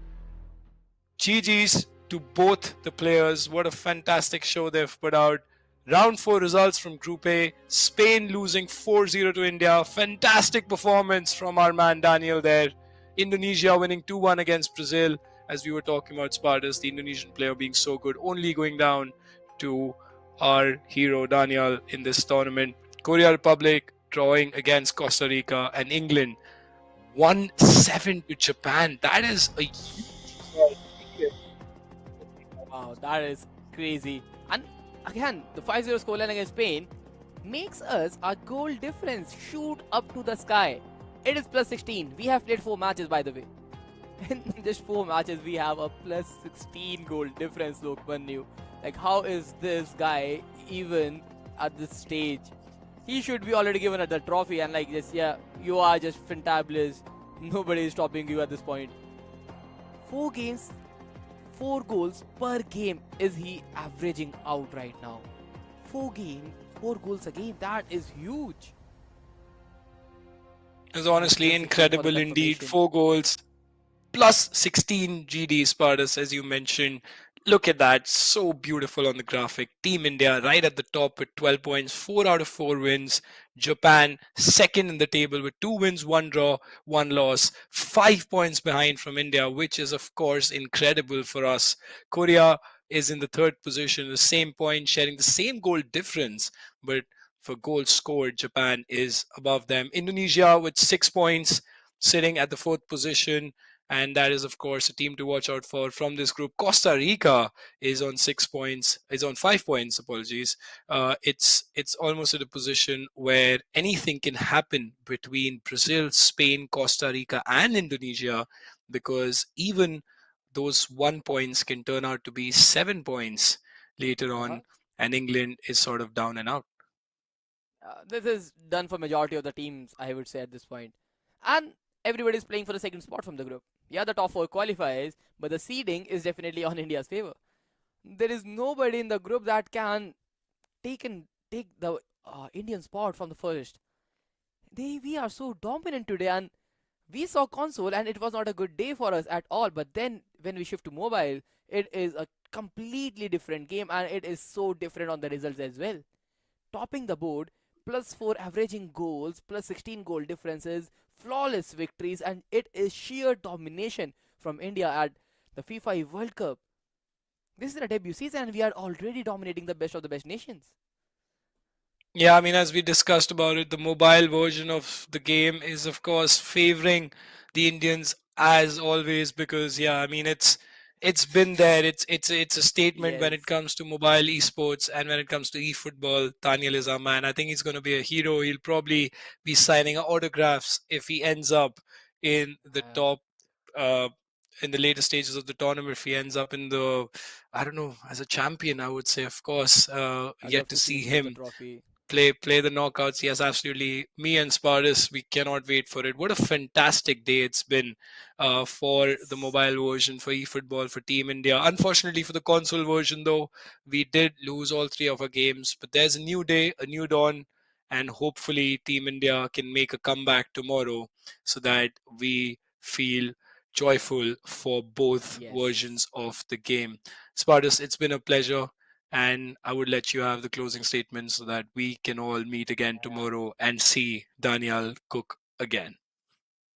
GG's to both the players. What a fantastic show they've put out. Round 4 results from Group A. Spain losing 4-0 to India. Fantastic performance from our man Daniel there. Indonesia winning 2-1 against Brazil. As we were talking about Spartas, the Indonesian player being so good, only going down to our hero Daniel in this tournament. Korea Republic drawing against Costa Rica, and England 1-7 to Japan. That is a huge result. Wow, that is crazy. And again, the 5-0 scoreline against Spain makes us our goal difference shoot up to the sky. It is plus 16. We have played 4 matches, by the way. In just 4 matches, we have a plus 16 goal difference, Lokman knew. Like, how is this guy even at this stage? He should be already given the trophy and like this, yeah, you are just fantabulous. Nobody is stopping you at this point. 4 games, 4 goals per game is he averaging out right now. 4 games, 4 goals a game. That is huge. It's honestly Plus 16 for the incredible indeed. confirmation. 4 goals plus 16 GD Spartas, as you mentioned. Look at that. So beautiful on the graphic. Team India right at the top with 12 points, 4 out of 4 wins. Japan second in the table with 2 wins, 1 draw, 1 loss. 5 points behind from India, which is, of course, incredible for us. Korea is in the third position, the same point, sharing the same goal difference. But for goals scored, Japan is above them. Indonesia with 6 points, sitting at the fourth position. And that is, of course, a team to watch out for from this group. Costa Rica is on 6 points, is on 5 points. Apologies. It's almost at a position where anything can happen between Brazil, Spain, Costa Rica, and Indonesia, because even those 1 points can turn out to be 7 points later Uh-huh. on, and England is sort of down and out. This is done for majority of the teams, I would say at this point. And everybody is playing for the second spot from the group. Yeah, the top 4 qualifies, but the seeding is definitely on India's favor. There is nobody in the group that can take the Indian spot from the first. We are so dominant today, and we saw console, and it was not a good day for us at all. But then when we shift to mobile, it is a completely different game, and it is so different on the results as well. Topping the board, plus 4 averaging goals, plus 16 goal differences, flawless victories, and it is sheer domination from India at the FIFA World Cup. This is the debut season, and we are already dominating the best of the best nations. Yeah, I mean, as we discussed about it, the mobile version of the game is, of course, favoring the Indians as always because, yeah, I mean, it's been there. It's a statement when Yes, it comes to mobile esports and when it comes to eFootball. Daniel is our man. I think he's going to be a hero. He'll probably be signing autographs if he ends up in the uh, top. Uh, in the later stages of the tournament, if he ends up in the, I don't know, as a champion, I would say, of course, I'd yet love to to see see him win the him trophy. play the knockouts. Yes, absolutely. Me and Spartus, we cannot wait for it. What a fantastic day it's been for the Yes, mobile version, for eFootball, for Team India. Unfortunately, for the console version, though, we did lose all 3 of our games. But there's a new day, a new dawn, and hopefully Team India can make a comeback tomorrow so that we feel joyful for both yes. versions of the game. Spartus, it's been a pleasure, and I would let you have the closing statement so that we can all meet again Yeah, tomorrow and see Daniel cook again.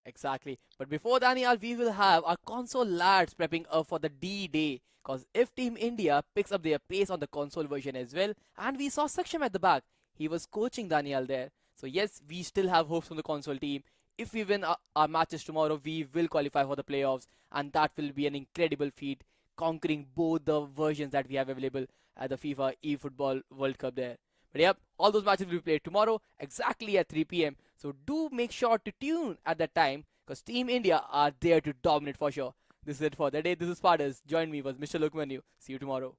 exactly. But before Daniel, we will have our console lads prepping up for the D-Day. Because if Team India picks up their pace on the console version as well, and we saw Saksham at the back, he was coaching Daniel there. So yes, we still have hopes from the console team. If we win our matches tomorrow, we will qualify for the playoffs, and that will be an incredible feat, conquering both the versions that we have available at the FIFA eFootball World Cup there. But yep, all those matches will be played tomorrow exactly at 3 p.m. So do make sure to tune at that time because Team India are there to dominate for sure. This is it for the day. This is Spartas. Join me was Mr. Lukmanu. See you tomorrow.